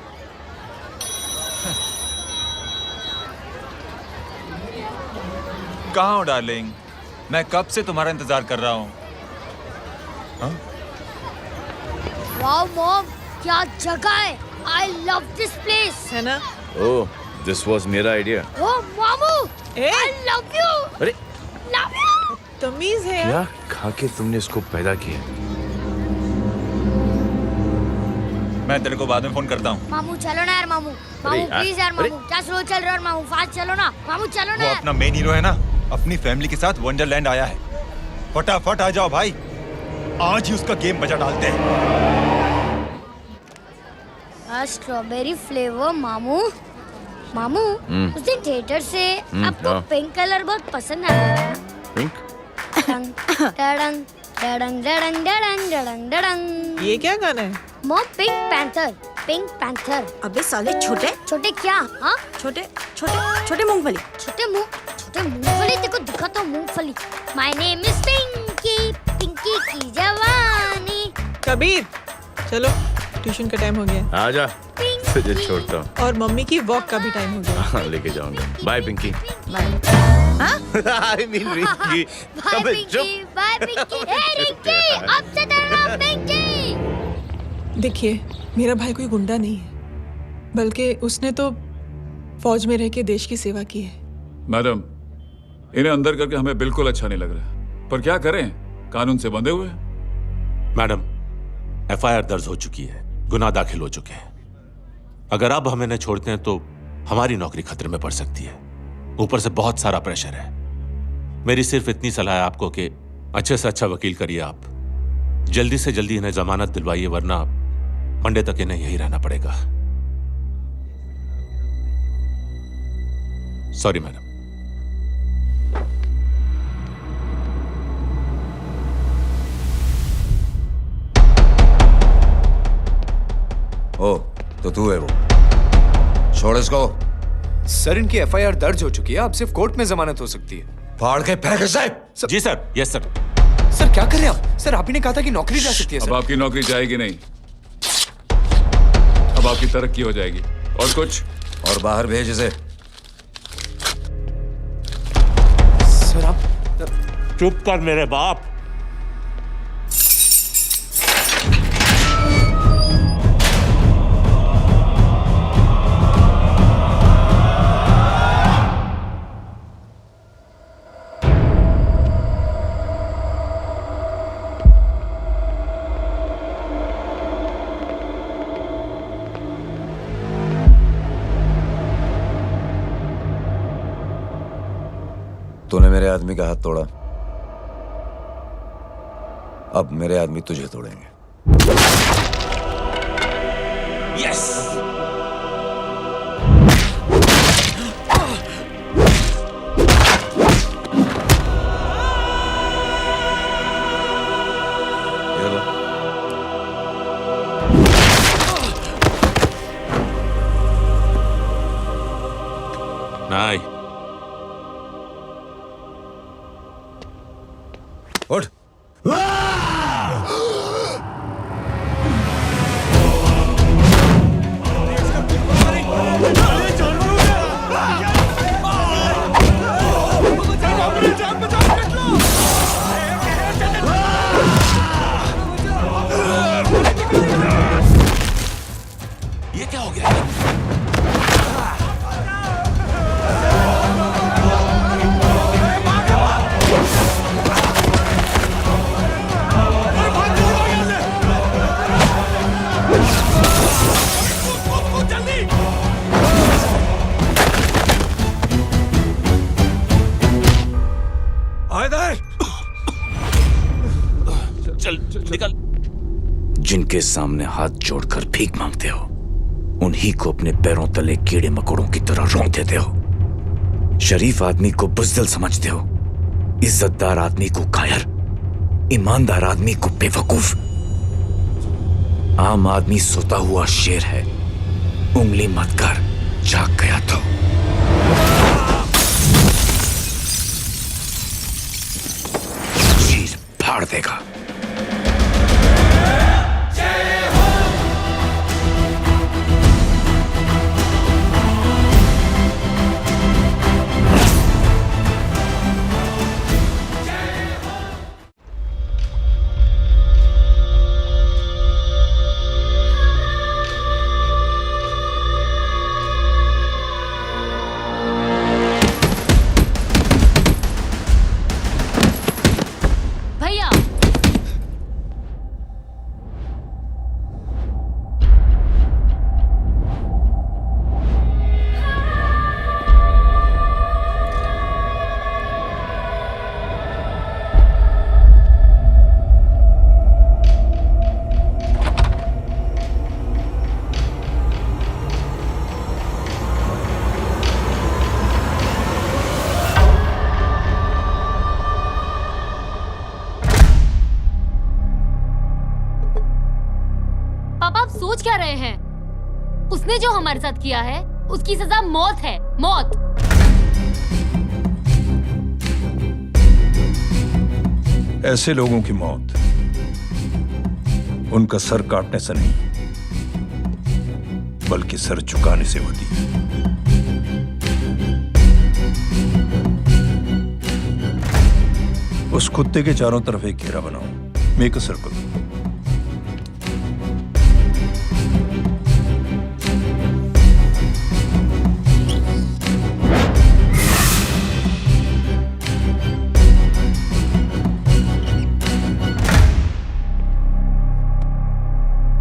कहाँ हो डार्लिंग? मैं कब से तुम्हारा इंतजार कर रहा हूँ। वाओ मॉम, क्या जगह है। I love this place. है ना? ओह, दिस वाज मेरा आइडिया। ओह मामू, I love you. अरे Love you. तमीज है। क्या खा के तुमने इसको पैदा किया? मैं तेरे को बाद में फोन करता हूँ। मामू चलो ना यार, मामू प्लीज यार, मामू क्या स्लो चल रहा है मामू, फास्ट चलो ना मामू, चलो ना। वो अपना मेन हीरो है ना, अपनी फैमिली के साथ वंडरलैंड आया है। फटाफट आ जाओ भाई, आज ही उसका गेम बजा डालते हैं। स्ट्रॉबेरी फ्लेवर मामू। मामू उस दिन थिएटर से आपको पिंक कलर बहुत पसंद आया। पिंक? डडंग डडंग डडंग डडंग डडंग डडंग। ये क्या गाना है? Mom pink panther, pink panther. अबे साले छोटे छोटे क्या? हाँ छोटे छोटे छोटे मूंगफली। छोटे मूंगफली देखो, दिखाता हूँ मूंगफली। My name is Pinky, Pinky की जवानी। कबीर चलो, ट्यूशन का टाइम हो गया। आजा। पिंक तुझे छोड़ता हूँ। और मम्मी की वॉक का भी टाइम हो गया। हाँ, लेके जाऊंगा। Bye Pinky. I mean Rinky. Bye Pinky, bye Pinky. Hey Rinky, अब से तेरा नाम पिंकी। देखिए, मेरा भाई कोई गुंडा नहीं है, बल्कि उसने तो फौज में रह के देश की सेवा की है। मैडम, इन्हें अंदर करके हमें बिल्कुल अच्छा नहीं लग रहा, पर क्या करें, कानून से बंधे हुए। मैडम, एफआईआर दर्ज हो चुकी है, गुनाह दाखिल हो चुके हैं। अगर अब हम इन्हें छोड़ते हैं तो हमारी नौकरी खतरे में पड़ सकती है। ऊपर से बहुत सारा प्रेशर है। मेरी सिर्फ इतनी सलाह है आपको कि अच्छे से अच्छा वकील करिए आप। जल्दी से जल्दी इन्हें जमानत दिलवाइए, वरना मंडे तक इन्हें यही रहना पड़ेगा। Sorry madam. ओ, तो तू है वो। छोड़ इसको। सर, इनकी एफआईआर दर्ज हो चुकी है, अब सिर्फ कोर्ट में जमानत हो सकती है। फाड़ के फेंक इसे। जी सर। Yes sir. सर क्या कर रहे हैं आप? सर, आप ही ने कहा था कि नौकरी जा सकती है। अब आपकी नौकरी जाएगी नहीं, अब आपकी तरक्की हो जाएगी। और कुछ? और बाहर भेज इसे। सर आप चुप कर मेरे बाप। तूने मेरे आदमी का हाथ तोड़ा, अब मेरे आदमी तुझे तोड़ेंगे। यस। नहीं। उठ। ये क्या हो गया? चल निकल। जिनके सामने हाथ जोड़कर भीख मांगते हो, उन्हीं को अपने पैरों तले कीड़े मकोड़ों की तरह रौंद देते हो। शरीफ आदमी को बुज़दिल समझते हो, इज्जतदार आदमी को कायर, ईमानदार आदमी को बेवकूफ। आम आदमी सोता हुआ शेर है, उंगली मत कर, जाग गया तो। चीर फाड़ देगा। सोच क्या रहे हैं? उसने जो हमारे साथ किया है उसकी सजा मौत है, मौत। ऐसे लोगों की मौत उनका सर काटने से नहीं, बल्कि सर झुकाने से होती है। उस कुत्ते के चारों तरफ एक घेरा बनाओ। Make a circle.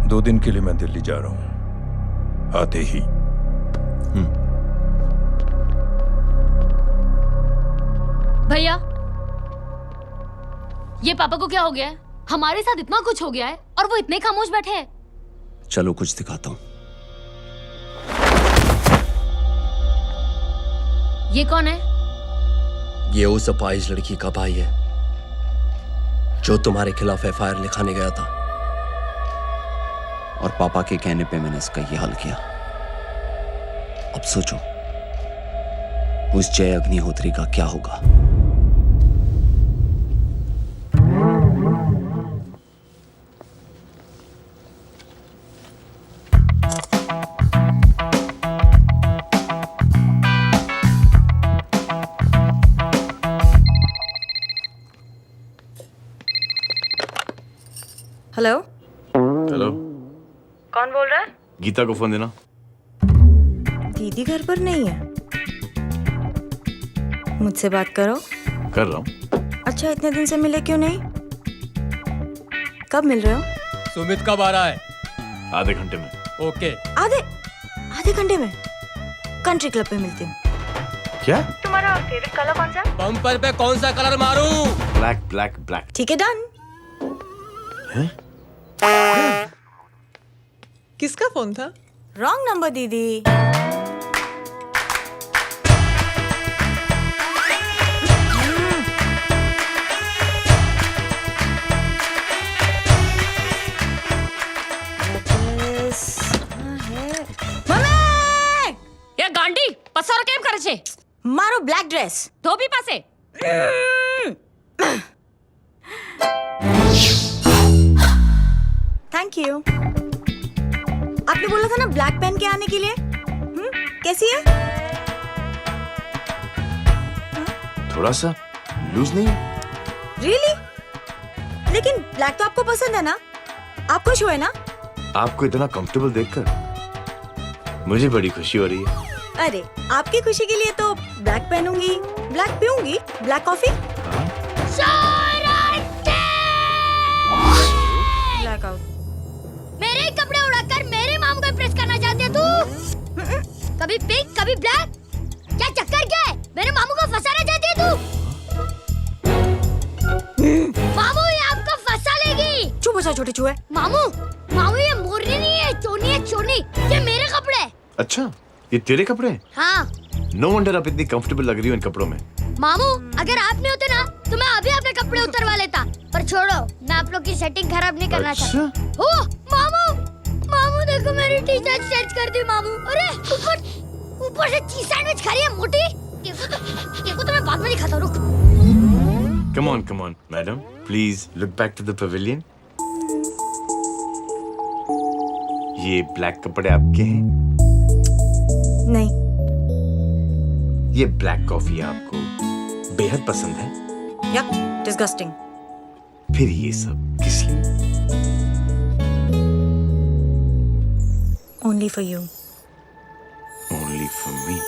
दो दिन के लिए मैं दिल्ली जा रहा हूं। आते ही भैया, ये पापा को क्या हो गया है? हमारे साथ इतना कुछ हो गया है और वो इतने खामोश बैठे हैं। चलो कुछ दिखाता हूँ। ये कौन है? ये उस अपाहिज लड़की का भाई है जो तुम्हारे खिलाफ एफआईआर लिखाने गया था, और पापा के कहने पे मैंने इसका ये हाल किया। अब सोचो उस जय अग्निहोत्री का क्या होगा। हेलो हेलो, कौन बोल रहा है? गीता को फोन देना। दीदी घर पर नहीं है। मुझसे बात करो। कर रहा हूँ। अच्छा, इतने दिन से मिले क्यों नहीं? कब मिल रहे हो? सुमित कब आ रहा है? आधे घंटे में। ओके। आधे घंटे में कंट्री क्लब पे मिलती हूँ। क्या? तुम्हारा फेवरेट कलर कौन सा? बम्पर पे कौन सा कलर मारूं? Black black black. ठीक है, डन। किसका फोन था? रॉन्ग नंबर दीदी। ये गांडी पसार केम करे छे? मारो ब्लैक ड्रेस। धोबी पासे। Thank you. आपने बोला था ना ब्लैक पेन के आने के लिए। कैसी है? थोड़ा सा लूज नहीं है? रियली? लेकिन ब्लैक तो आपको पसंद है ना? आप खुश हुए ना? आपको इतना कंफर्टेबल देखकर मुझे बड़ी खुशी हो रही है। अरे, आपकी खुशी के लिए तो ब्लैक पहनूंगी, ब्लैक पीऊंगी, ब्लैक कॉफी। Black out. मेरे ही कपड़े उड़ाकर मेरे मामू को इम्प्रेस करना चाहती है तू? कभी पिंक, कभी ब्लैक। क्या चक्कर क्या है? मेरे मामू को फंसाना चाहती है तू? मामू ये आपको फंसा लेगी। चुप हो जा छोटे चूहे। मामू, मामू ये मोरनी नहीं है, चोनी है चोनी। ये मेरे कपड़े हैं। अच्छा, ये तेरे कपड़े हैं? हाँ। नो वंडर आप इतनी कंफर्टेबल लग रही हो इन कपड़ों में। मामू, अगर आप नहीं होते ना तो मैं अभी अपने कपड़े उतरवा लेता। पर छोड़ो, मैं आप लोग की सेटिंग खराब नहीं करना चाहता। ओह मामू, मामू देखो मेरी टी शर्ट चेंज कर दी मामू। अरे ऊपर से चीज सैंडविच खा रही है मोटी। देखो तो मैं बाद में दिखाता हूँ, रुक। Come on, madam. Please look back to the pavilion. ये ब्लैक कपड़े आपके हैं? नहीं। ये ब्लैक कॉफी आपको बेहद पसंद है? या डिस्गस्टिंग। फिर ये सब किस लिए? Only for you. Only for me.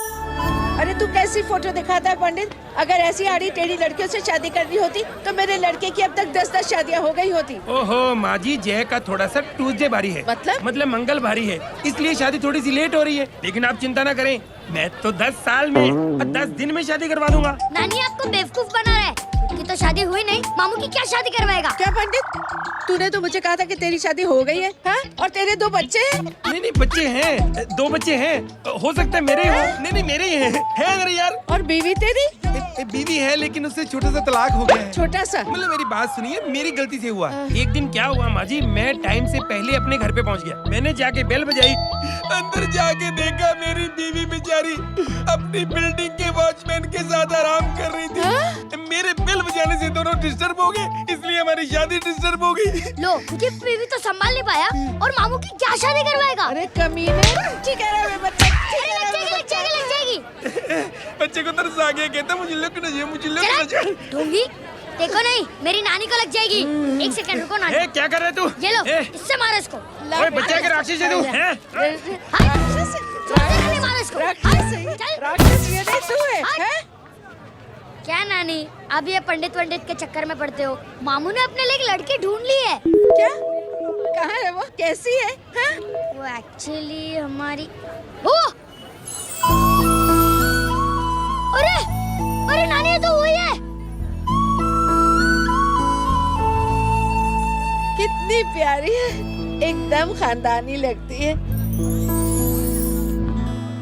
अरे तू कैसी फोटो दिखाता है पंडित? अगर ऐसी आड़ी टेढ़ी लड़कियों से शादी करनी होती तो मेरे लड़के की अब तक 10-10 शादियां हो गई होती। ओहो माँ जी, जय का थोड़ा सा ट्यूसडे भारी है। मतलब मंगल भारी है, इसलिए शादी थोड़ी सी लेट हो रही है। लेकिन आप चिंता ना करें, मैं तो 10 साल में और 10 दिन में शादी करवा दूंगा। नानी आपको बेवकूफ बना रहा है। उसकी तो शादी हुई नहीं, मामू की क्या शादी करवाएगा? क्या पंडित, तूने तो मुझे कहा था कि तेरी शादी हो गई है, हाँ? और तेरे 2 बच्चे हैं? नहीं बच्चे हैं, 2 बच्चे हैं। हो सकता है मेरे हो। नहीं मेरे ही हैं। है अगर यार। और बीवी तेरी? बीवी है लेकिन उससे छोटा सा तलाक हो गया है। छोटा सा? मतलब मेरी बात सुनिए, मेरी गलती से हुआ। एक दिन क्या हुआ माँ जी, मैं टाइम से पहले अपने घर पे पहुँच गया। मैंने जाके बेल बजाई, अंदर जाके देखा मेरी बीवी बेचारी अपनी बिल्डिंग के वॉचमैन के साथ आराम कर रही थी। मेरे बेल बजाने से दोनों डिस्टर्ब हो गए, इसलिए हमारी शादी डिस्टर्ब हो गई। लो मुझे बीवी तो संभाल नहीं पाया और मामू की क्या शादी करवाएगा? अरे कमीने, ठीक है बच्चे, लग जाएगी। बच्चे को तरस आ गया, कहता मुझे लगना चाहिए, मुझे लगना चाहिए। ढोंगी देखो नहीं, मेरी नानी को लग जाएगी। एक सेकंड रुको नानी। ए, क्या कर रहे तू? ये लो, इससे मारो इसको। ओए बच्चे के राक्षस है तू, हैं? मारो इसको। राक्षस ये नहीं तू है? क्या नानी, अब ये पंडित के चक्कर में पड़ते हो? मामू ने अपने लिए एक लड़की ढूंढ ली है। क्या? कहाँ है वो? कैसी है? हाँ? वो एक्चुअली हमारी अरे नानी ये तो वही है। कितनी प्यारी है, एकदम खानदानी लगती है।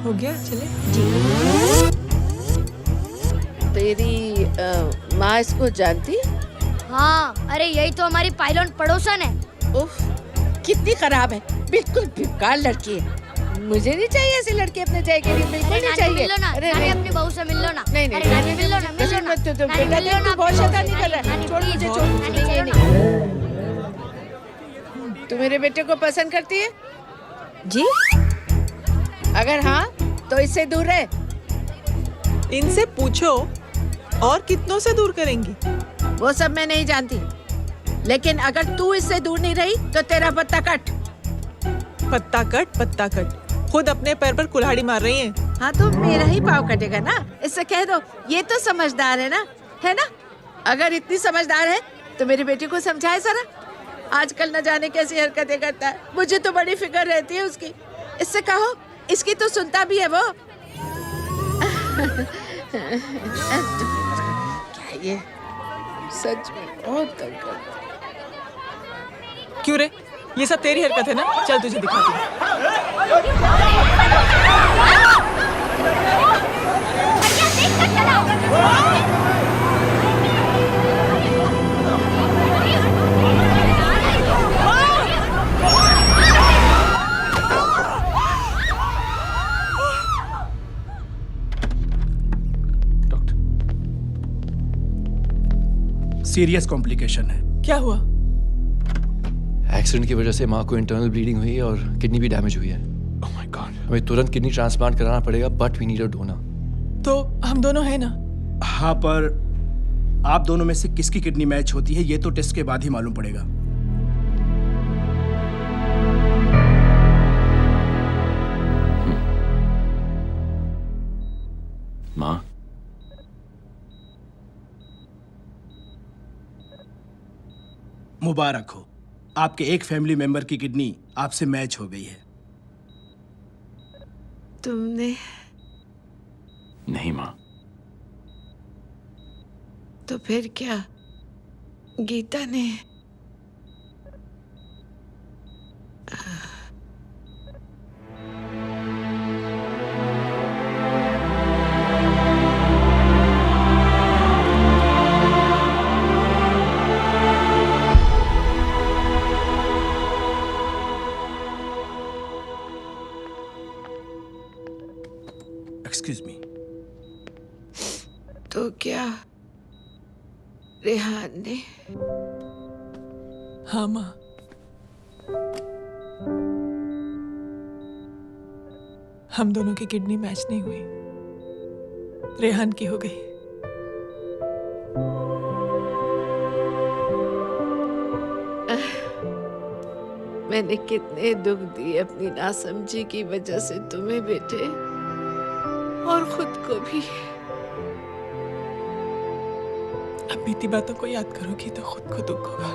हो गया, चले। तेरी माँ इसको जानती? हाँ, अरे यही तो हमारी पायलट पड़ोसन है। उफ, कितनी खराब है, बिल्कुल बेकार लड़की है। मुझे नहीं चाहिए ऐसी लड़की अपने जय के लिए, बिल्कुल नहीं चाहिए। मिलो ना, नानी अपनी बहू से मिल लो ना। नहीं मिलो ना। बेटा देख तू बहुत शैतानी कर रहा है। छोड़ मुझे, छोड़। तू मेरे बेटे को पसंद करती है? जी। अगर हाँ तो इससे दूर रहे। इनसे पूछो और कितनों से दूर करेंगी? वो सब मैं नहीं जानती, लेकिन अगर तू इससे दूर नहीं रही तो तेरा पत्ता कट। पत्ता कट। खुद अपने पैर पर कुल्हाड़ी मार रही हैं। हाँ तो मेरा ही पाँव कटेगा ना, इससे कह दो। ये तो समझदार है ना? अगर इतनी समझदार है तो मेरी बेटी को समझाए जरा। आजकल न जाने कैसी हरकतें करता है, मुझे तो बड़ी फिक्र रहती है उसकी। इससे कहो, इसकी तो सुनता भी है वो। क्या ये सच में बहुत तंग करता है। क्यों रे, ये सब तेरी हरकत है ना? चल तुझे दिखाती हूँ। सीरियस कॉम्प्लिकेशन है। क्या हुआ? एक्सीडेंट की वजह से माँ को इंटरनल ब्लीडिंग हुई है और किडनी भी डैमेज हुई है। Oh my god. हमें तुरंत किडनी ट्रांसप्लांट कराना पड़ेगा, but we need a donor. तो हम दोनों हैं ना? हाँ, पर आप दोनों में से किसकी किडनी मैच होती है ये तो टेस्ट के बाद ही मालूम पड़ेगा। माँ, मुबारक हो, आपके एक फैमिली मेंबर की किडनी आपसे मैच हो गई है। तुमने? नहीं माँ। तो फिर क्या? गीता ने? Excuse me. तो क्या रेहान ने? हाँ माँ। हम दोनों की किडनी मैच नहीं हुई, रेहान की हो गई। मैंने कितने दुख दिए अपनी नासमझी की वजह से तुम्हें बेटे, और खुद को भी। अब बीती बातों को याद करोगी तो खुद को दुख होगा।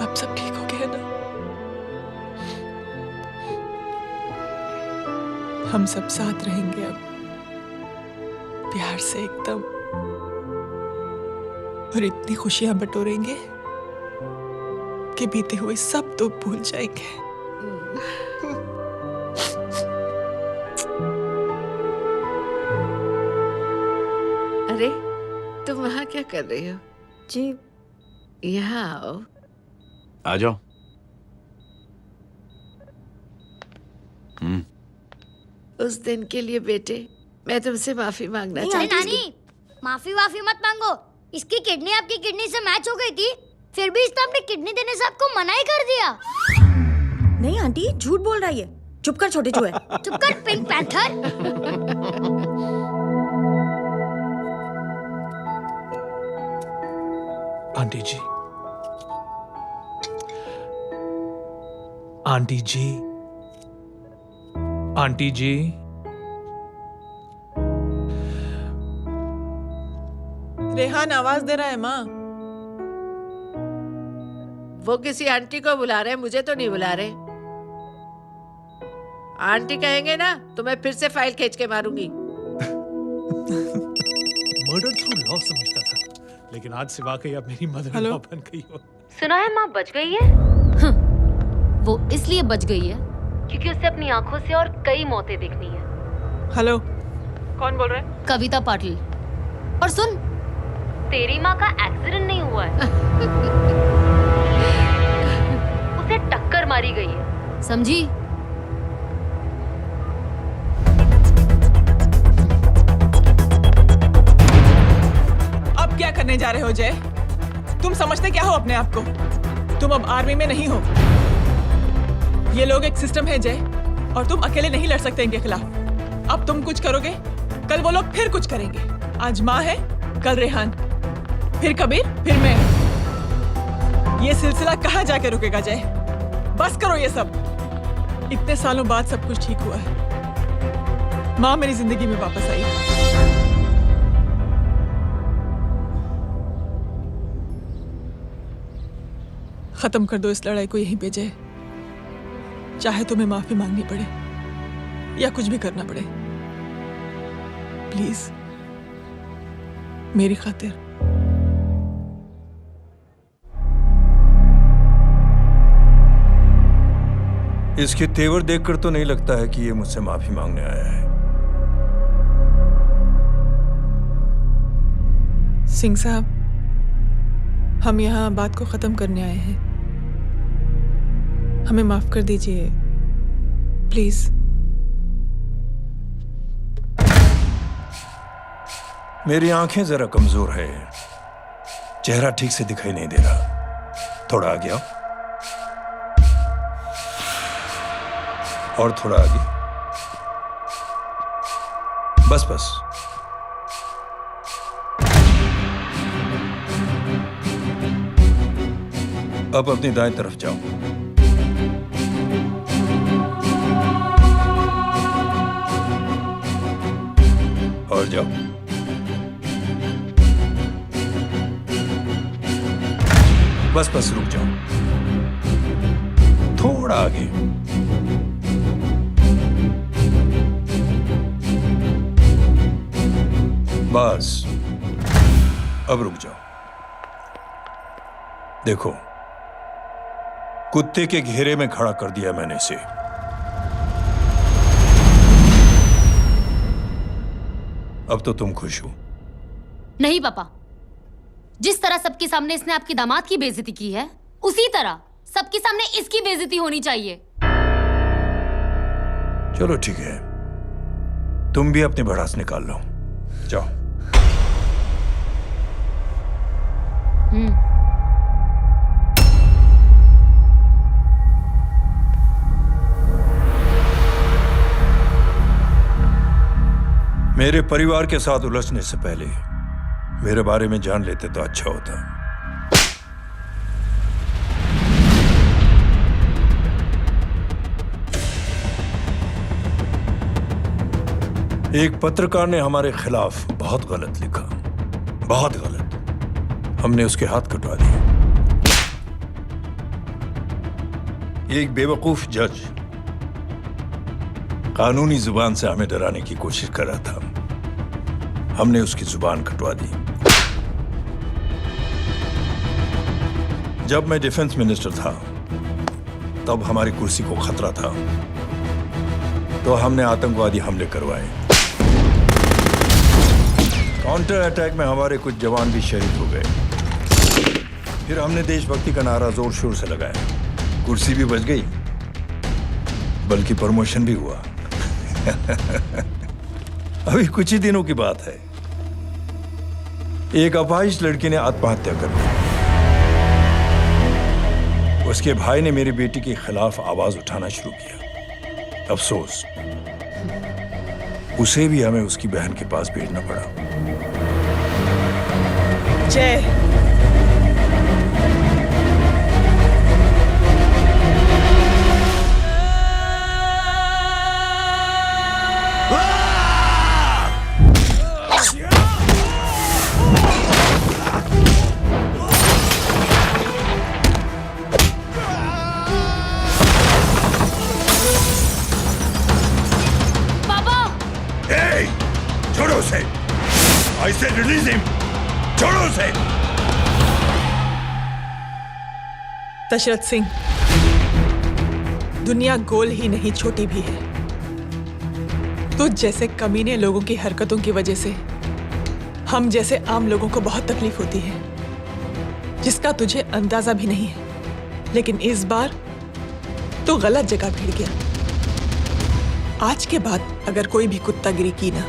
अब सब ठीक हो गया ना? हम सब साथ रहेंगे अब, प्यार से एकदम, और इतनी खुशियां बटोरेंगे कि बीते हुए सब दुख भूल जाएंगे। अरे तुम वहाँ क्या कर रही हो? जी। यहाँ आओ। आ जाओ। उस दिन के लिए बेटे मैं तुमसे माफी मांगना चाहती हूँ। नानी, माफी वाफी मत मांगो। इसकी किडनी आपकी किडनी से मैच हो गई थी फिर भी इसने अपनी किडनी देने से आपको मना ही कर दिया। नहीं आंटी, झूठ बोल रहा है ये। चुप कर छोटे चूहे। चुप कर पिंक पैंथर। आंटी जी, आंटी जी, आंटी जी, रेहान आवाज दे रहा है माँ। वो किसी आंटी को बुला रहे हैं, मुझे तो नहीं बुला रहे। आंटी कहेंगे ना तो मैं फिर से फाइल खींच के मारूंगी। मर्डर थ्रू लॉ समझता था, लेकिन आज से वाकई अब मेरी मदर इन लॉ बन गई हो। सुना है माँ बच गई है। वो इसलिए बच गई है क्योंकि उसे अपनी आंखों से और कई मौतें देखनी है। हेलो, कौन बोल रहा है? कविता पाटिल। और सुन, तेरी माँ का एक्सीडेंट नहीं हुआ है, उसे टक्कर मारी गई है, समझी? अब क्या करने जा रहे हो जय? तुम समझते क्या हो अपने आप को? तुम अब आर्मी में नहीं हो। ये लोग एक सिस्टम है जय, और तुम अकेले नहीं लड़ सकते इनके खिलाफ। अब तुम कुछ करोगे, कल वो लोग फिर कुछ करेंगे। आज माँ है, कल रेहान, फिर कबीर, फिर मैं। ये सिलसिला कहाँ जाके रुकेगा जय? बस करो ये सब। इतने सालों बाद सब कुछ ठीक हुआ है। माँ मेरी जिंदगी में वापस आई। खत्म कर दो इस लड़ाई को यहीं पे जय। चाहे तुम्हें माफी मांगनी पड़े या कुछ भी करना पड़े, प्लीज मेरी खातिर। इसके तेवर देखकर तो नहीं लगता है कि ये मुझसे माफी मांगने आया है। सिंह साहब, हम यहाँ बात को खत्म करने आए हैं। हमें माफ कर दीजिए प्लीज। मेरी आंखें जरा कमजोर है, चेहरा ठीक से दिखाई नहीं दे रहा। थोड़ा आगे आओ, और थोड़ा आगे, बस बस। अब अपनी दाएं तरफ जाओ। और जाओ। बस बस रुक जाओ, थोड़ा आगे। बस अब रुक जाओ। देखो, कुत्ते के घेरे में खड़ा कर दिया मैंने इसे। अब तो तुम खुश हो? नहीं पापा, जिस तरह सबके सामने इसने आपकी दामाद की बेइज्जती की है, उसी तरह सबके सामने इसकी बेइज्जती होनी चाहिए। चलो ठीक है, तुम भी अपनी भड़ास निकाल लो, जाओ। मेरे परिवार के साथ उलझने से पहले मेरे बारे में जान लेते तो अच्छा होता। एक पत्रकार ने हमारे खिलाफ बहुत गलत लिखा, बहुत गलत। हमने उसके हाथ कटवा दिए। एक बेवकूफ जज कानूनी जुबान से हमें डराने की कोशिश कर रहा था। हमने उसकी जुबान कटवा दी। जब मैं डिफेंस मिनिस्टर था, तब हमारी कुर्सी को खतरा था, तो हमने आतंकवादी हमले करवाए। काउंटर अटैक में हमारे कुछ जवान भी शहीद हो गए। फिर हमने देशभक्ति का नारा जोर शोर से लगाया। कुर्सी भी बच गई, बल्कि प्रमोशन भी हुआ। अभी कुछ ही दिनों की बात है, एक अपाहिज लड़की ने आत्महत्या कर ली। उसके भाई ने मेरी बेटी के खिलाफ आवाज उठाना शुरू किया। अफसोस, उसे भी हमें उसकी बहन के पास भेजना पड़ा। जय, छोड़ो उसे! I said release him! छोड़ो उसे! दशरथ सिंह, दुनिया गोल ही नहीं छोटी भी है। तुझ जैसे कमीने लोगों की हरकतों की वजह से हम जैसे आम लोगों को बहुत तकलीफ होती है, जिसका तुझे अंदाजा भी नहीं है। लेकिन इस बार तू गलत जगह भिड़ गया। आज के बाद अगर कोई भी कुत्तागिरी की ना,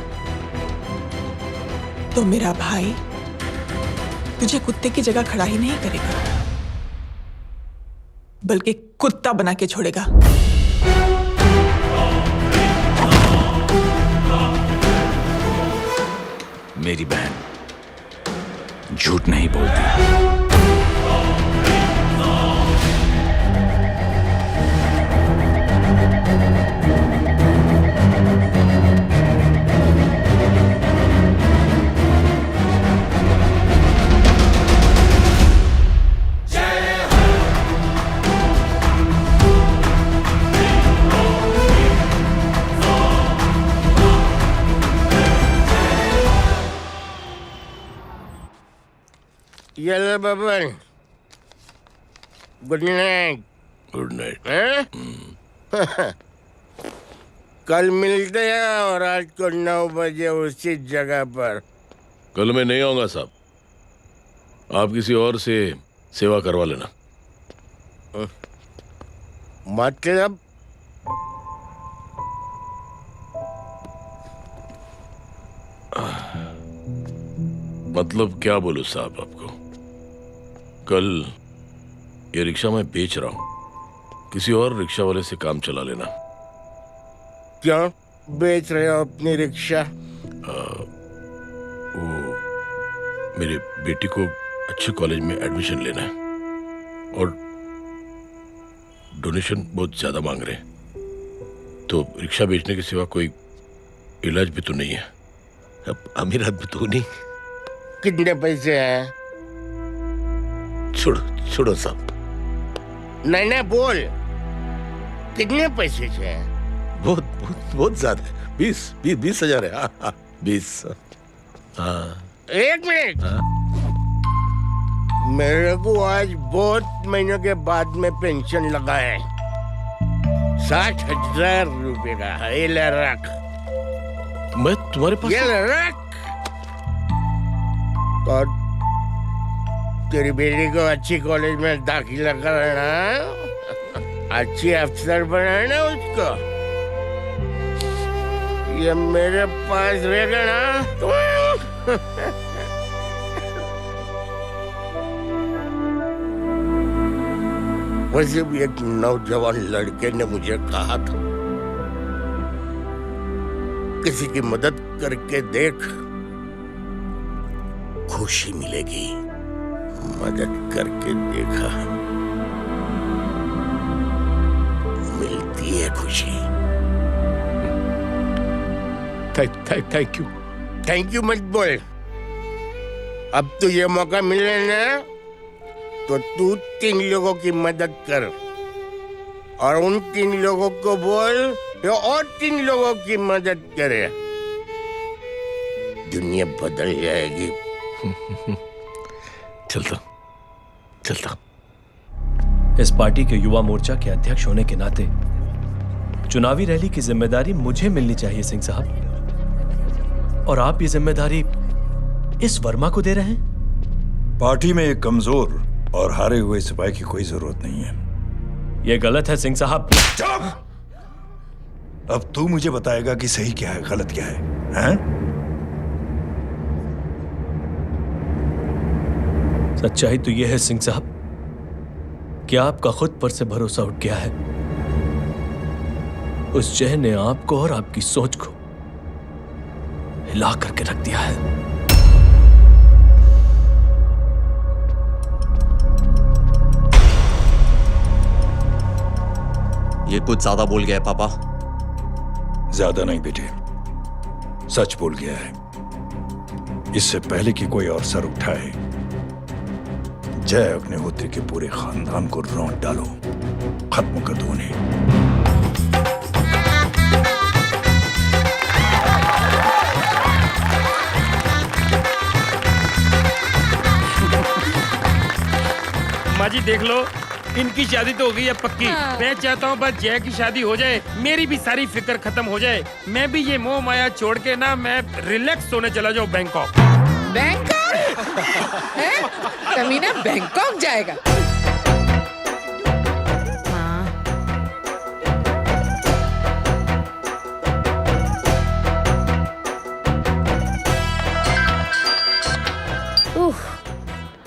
तो मेरा भाई तुझे कुत्ते की जगह खड़ा ही नहीं करेगा, बल्कि कुत्ता बना के छोड़ेगा। मेरी बहन झूठ नहीं बोलती। ये ले Baban, good night. Good night. कल मिलते हैं और रात को 9 बजे उसी जगह पर। कल मैं नहीं आऊंगा साहब, आप किसी और से सेवा करवा लेना। मतलब? मतलब क्या बोलूं साहब आपको। कल ये रिक्शा मैं बेच रहा हूं, किसी और रिक्शा वाले से काम चला लेना। क्यों बेच रहे हो अपनी रिक्शा? वो मेरे बेटी को अच्छे कॉलेज में एडमिशन लेना है और डोनेशन बहुत ज्यादा मांग रहे हैं, तो रिक्शा बेचने के सिवा कोई इलाज भी तो नहीं है। अब अमीर आदमी तो नहीं। कितने पैसे हैं? छोड़ो साहब। नहीं बोल, कितने पैसे हैं? बहुत ज्यादा है। 20,000 है। 20। हाँ। 1 मिनट। मेरे को आज बहुत महीनों के बाद में पेंशन लगा है, 60,000 रुपए का। ये ले रख। मैं तुम्हारे पास? ये ले रख। और तेरी बेटी को अच्छी कॉलेज में दाखिला कराना, अच्छी अफसर बनाना उसको। ये मेरे पास रहेगा ना तो वैसे भी एक नौजवान लड़के ने मुझे कहा था, किसी की मदद करके देख, खुशी मिलेगी। मदद करके देखा, मिलती है खुशी। Thank you. थैंक यू मत बोल। अब तो ये मौका मिले ना, तो तू 3 लोगों की मदद कर और उन 3 लोगों को बोल जो और 3 लोगों की मदद करे। दुनिया बदल जाएगी। चलता। इस पार्टी के युवा मोर्चा के अध्यक्ष होने के नाते चुनावी रैली की जिम्मेदारी मुझे मिलनी चाहिए सिंह साहब, और आप ये जिम्मेदारी इस वर्मा को दे रहे हैं। पार्टी में एक कमजोर और हारे हुए सिपाही की कोई जरूरत नहीं है। यह गलत है सिंह साहब। अब तू मुझे बताएगा कि सही क्या है, गलत क्या है, हैं? सच्चाई तो यह है सिंह साहब क्या आपका खुद पर से भरोसा उठ गया है? उस जहर ने आपको और आपकी सोच को हिला करके रख दिया है। ये कुछ ज्यादा बोल गया है पापा। ज्यादा नहीं बेटे, सच बोल गया है। इससे पहले कि कोई और सर उठाए, जय अग्निहोत्री के पूरे खानदान को रौंद डालो, खत्म कर दो उन्हें। माँ जी देख लो, इनकी शादी तो हो गई है पक्की। मैं चाहता हूँ बस जय की शादी हो जाए, मेरी भी सारी फिक्र खत्म हो जाए। मैं भी ये मोह माया छोड़ के ना, मैं रिलैक्स होने चला जाऊँ बैंकॉक। बैंकॉक? कमीना बैंकॉक जाएगा?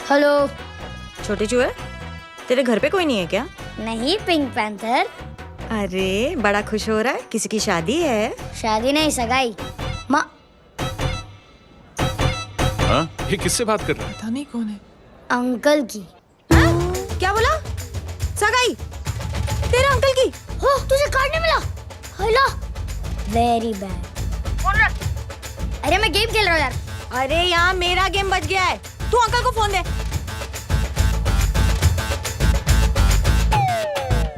हेलो। छोटे चूहे, तेरे घर पे कोई नहीं है क्या? नहीं, पिंक पैंथर। अरे बड़ा खुश हो रहा है, किसी की शादी है? शादी नहीं, सगाई। माँ। हाँ? ये किससे बात कर रहा है? पता नहीं कौन है। अंकल की। क्या बोला? सगाई? तेरे अंकल की? हो, तुझे कार्ड नहीं मिला? हेलो। Very bad. फोन रख। अरे मैं गेम खेल रहा हूँ यार। अरे यहाँ मेरा गेम बच गया है, तू अंकल को फोन दे।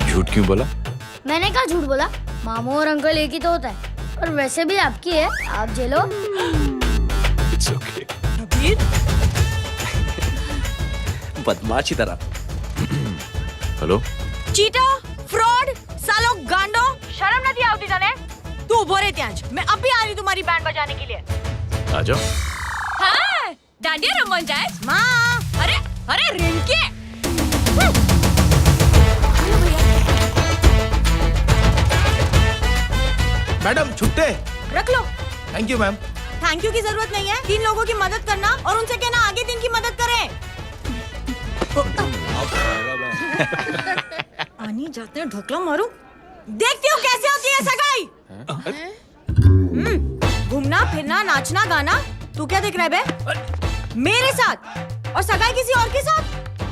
झूठ क्यों बोला? मैंने कहा झूठ बोला? मामू और अंकल एक ही तो होता है, और वैसे भी आपकी है, आप झेलो। It's okay. बदमाशी तरह। हेलो। चीटा, फ्रॉड, सालो गांडो, शर्म नहीं आती जाने? तू उभो रे त्यांज, मैं अभी आ रही तुम्हारी बैंड बजाने के लिए। आ जाओ। हाँ, डांडिया रमन जाए। माँ। अरे अरे रिंकी। मैडम छुट्टे। रख लो। Thank you ma'am. Thank you की जरूरत नहीं है, 3 लोगों की मदद करना और उनसे कहना आगे 3 की मदद करें। आनी जाते हैं ढोकला मारूं। देखती हूँ कैसे होती है सगाई। घूमना फिरना नाचना गाना, तू क्या देख रहा है बे? मेरे साथ और सगाई किसी और के साथ?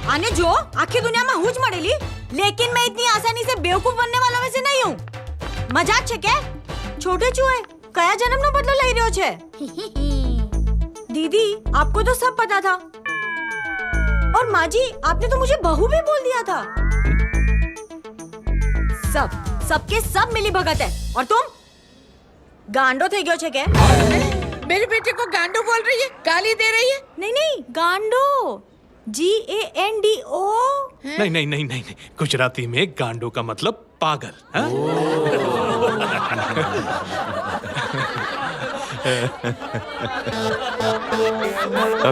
आने जो आखिर दुनिया में हुज मड़ेली, लेकिन मैं इतनी आसानी से बेवकूफ बनने वालों में से नहीं हूँ। मजाक छे क्या? छोटे चूहे कया जन्म नो बदलो लई रह्यो छे? दीदी आपको तो सब पता था, और माँ जी आपने तो मुझे बहू भी बोल दिया था। सबके सब मिली भगत है, और तुम गांडो थे गयो छे क्या? मेरे बेटे को गांडो बोल रही है, गाली दे रही है? नहीं गांडो, GANDO। नहीं नहीं नहीं नहीं, गुजराती में गांडो का मतलब पागल। हाँ?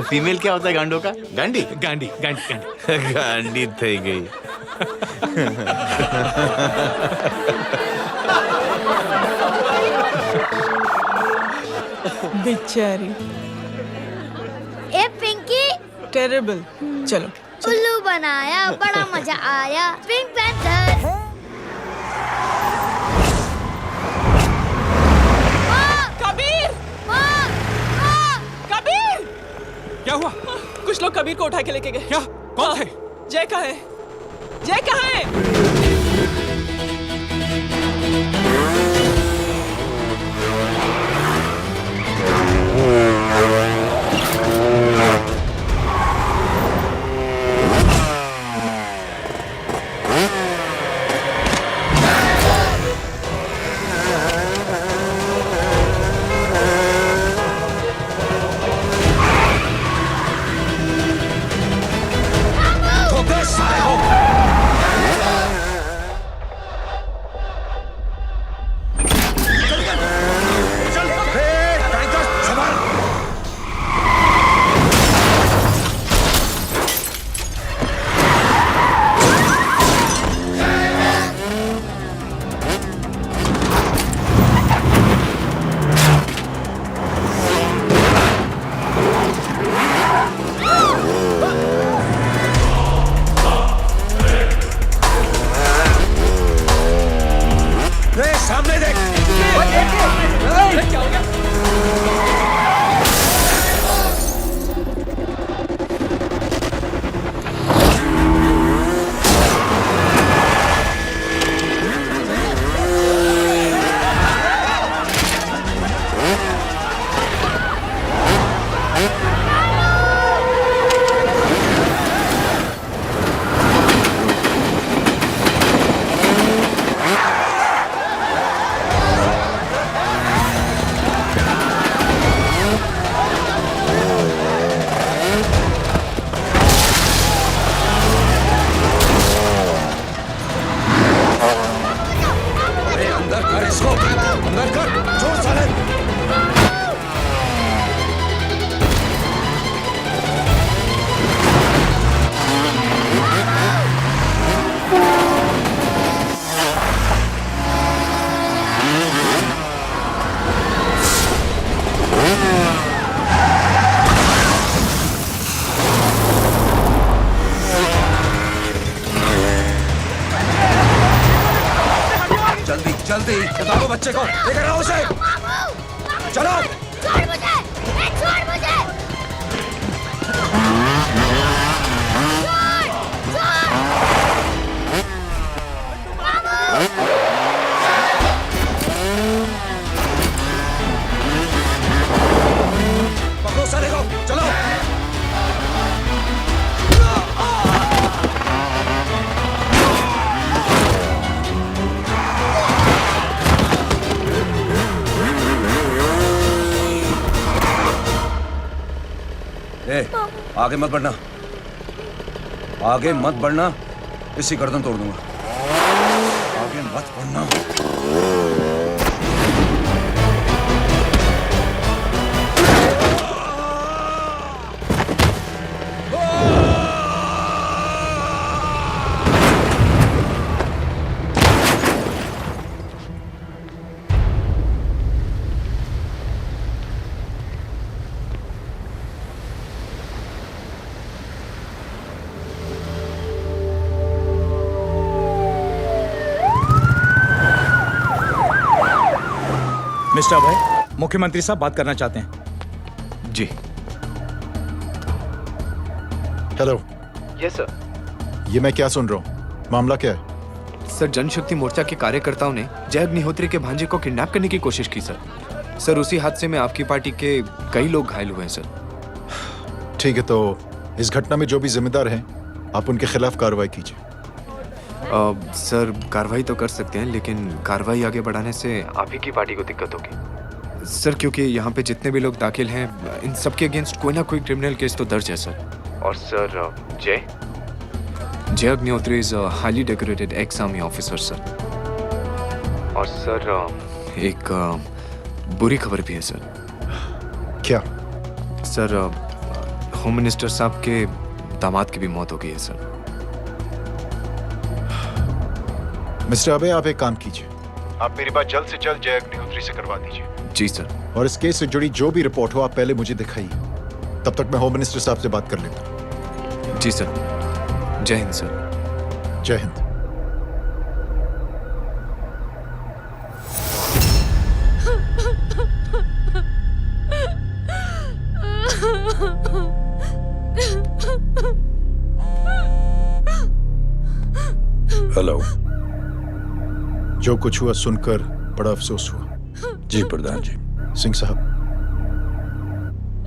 फीमेल क्या होता है गांडो का? गांडी गांडी गांडी गांडी गांडी थई गई। बेचारी। ए पिंकी। टेरेबल। चलो। उल्लू बनाया, बड़ा मजा आया। Pink panther. कबीर! कबीर! क्या हुआ? कुछ लोग कबीर को उठा के लेके गए। क्या? कौन थे? जय कहाँ है? जय कहाँ है? जल्दी बताओ बच्चे को, लेकर आओ उसे। चलो। छोड़ मुझे, छोड़ मुझे। पकड़ो साले को, चलो। ए, आगे मत बढ़ना, आगे मत बढ़ना, इसी गर्दन तोड़ दूंगा। आगे मत बढ़ना। मिस्टर अभय, मुख्यमंत्री साहब बात करना चाहते हैं। जी। हेलो। Yes sir. ये मैं क्या सुन रहा हूँ? मामला क्या है? सर, जनशक्ति मोर्चा के कार्यकर्ताओं ने जय अग्निहोत्री के भांजे को किडनैप करने की कोशिश की सर। सर, उसी हादसे में आपकी पार्टी के कई लोग घायल हुए हैं सर। ठीक है, तो इस घटना में जो भी जिम्मेदार हैं, आप उनके खिलाफ कार्रवाई कीजिए। सर, कार्रवाई तो कर सकते हैं, लेकिन कार्रवाई आगे बढ़ाने से आप ही की पार्टी को दिक्कत होगी सर, क्योंकि यहाँ पे जितने भी लोग दाखिल हैं, इन सबके अगेंस्ट कोई ना कोई क्रिमिनल केस तो दर्ज है सर। और सर, जय Agnihotri is highly decorated ex army officer sir. और सर, एक बुरी खबर भी है सर। क्या? सर, होम मिनिस्टर साहब के दामाद की भी मौत हो गई है सर। मिस्टर अबे, आप एक काम कीजिए, आप मेरी बात जल्द से जल्द जय अग्निहोत्री से करवा दीजिए। जी सर। और इस केस से जुड़ी जो भी रिपोर्ट हो, आप पहले मुझे दिखाइए, तब तक मैं होम मिनिस्टर साहब से बात कर लेता हूँ। जी सर। जय हिंद सर। जय हिंद। हेलो। जो कुछ हुआ सुनकर बड़ा अफसोस हुआ। जी प्रधान जी। सिंह साहब,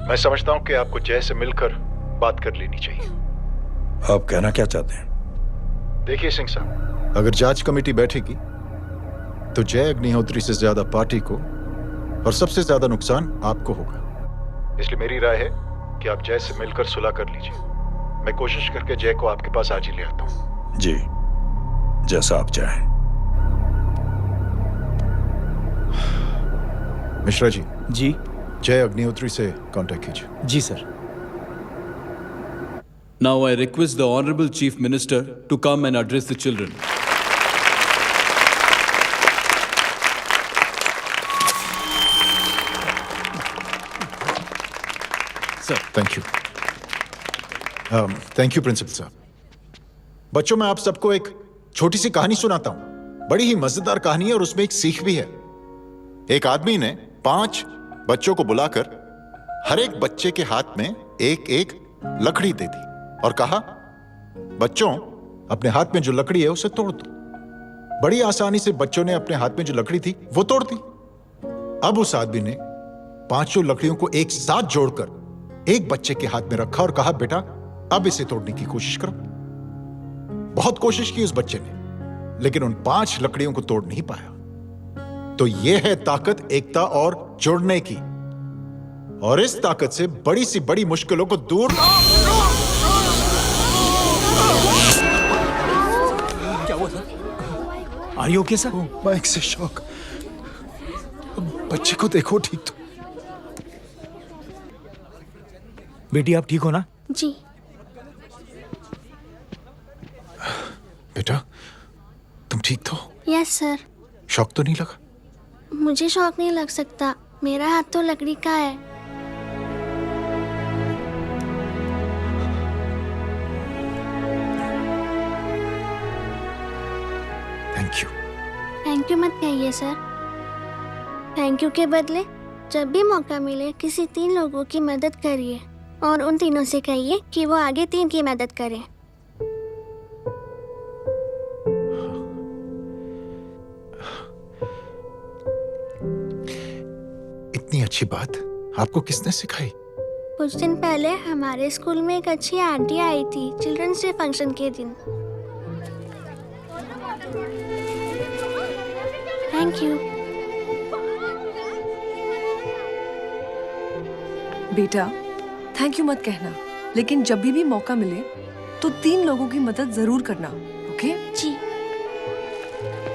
मैं समझता हूं कि आपको जय से मिलकर बात कर लेनी चाहिए। आप कहना क्या चाहते हैं? देखिए सिंह साहब, अगर जांच कमेटी बैठेगी तो जय अग्निहोत्री से ज्यादा पार्टी को और सबसे ज्यादा नुकसान आपको होगा। इसलिए मेरी राय है कि आप जय से मिलकर सुलह कर लीजिए। मैं कोशिश करके जय को आपके पास आज ही ले आता हूं। जी, जैसा आप चाहें। मिश्रा जी। जी। जय अग्निहोत्री से कांटेक्ट कीजिए। जी sir. Now I request the Honorable Chief Minister to come and address the children. Sir, thank you. Thank you, Principal साहब। बच्चों, मैं आप सबको एक छोटी सी कहानी सुनाता हूं। बड़ी ही मजेदार कहानी है और उसमें एक सीख भी है। एक आदमी ने 5 बच्चों को बुलाकर हर एक बच्चे के हाथ में एक एक लकड़ी दे दी और कहा, बच्चों, अपने हाथ में जो लकड़ी है उसे तोड़ दो। बड़ी आसानी से बच्चों ने अपने हाथ में जो लकड़ी थी वो तोड़ दी। अब उस आदमी ने 5 लकड़ियों को एक साथ जोड़कर एक बच्चे के हाथ में रखा और कहा, बेटा, अब इसे तोड़ने की कोशिश करो। बहुत कोशिश की उस बच्चे ने, लेकिन उन 5 लकड़ियों को तोड़ नहीं पाया। तो यह है ताकत एकता और जुड़ने की। और इस ताकत से बड़ी सी बड़ी मुश्किलों को दूर। क्या हुआ sir? Are you okay sir? Mike से शॉक। बच्चे को देखो ठीक तो। बेटी, आप ठीक हो ना? जी। बेटा, तुम ठीक तो? Yes sir. शॉक तो नहीं लगा? मुझे शौक नहीं लग सकता, मेरा हाथ तो लकड़ी का है। Thank you. थैंक यू मत कहिए सर। थैंक यू के बदले जब भी मौका मिले किसी 3 लोगों की मदद करिए और उन तीनों से कहिए कि वो आगे 3 की मदद करें। इतनी अच्छी बात आपको किसने सिखाई? कुछ दिन पहले हमारे स्कूल में एक अच्छी आंटी आई थी चिल्ड्रंस डे फंक्शन के दिन। Thank you. बेटा थैंक यू मत कहना, लेकिन जब भी मौका मिले तो 3 लोगों की मदद जरूर करना, ओके? जी।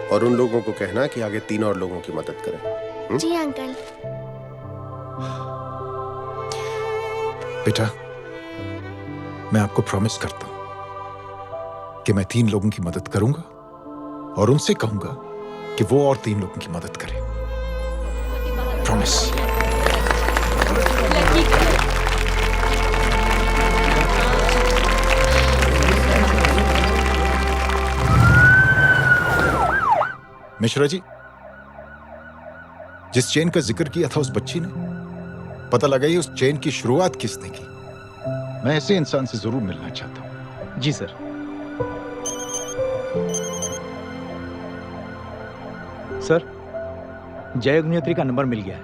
और उन लोगों को कहना कि आगे 3 और लोगों की मदद करें। जी अंकल। बेटा, मैं आपको प्रॉमिस करता हूं कि मैं 3 लोगों की मदद करूंगा और उनसे कहूंगा कि वो और 3 लोगों की मदद करें। प्रॉमिस। मिश्रा जी, जिस चेन का जिक्र किया था उस बच्ची ने, पता लगाइए उस चेन की शुरुआत किसने की। मैं ऐसे इंसान से जरूर मिलना चाहता हूं। जी सर। सर, जय अग्निहोत्री का नंबर मिल गया है।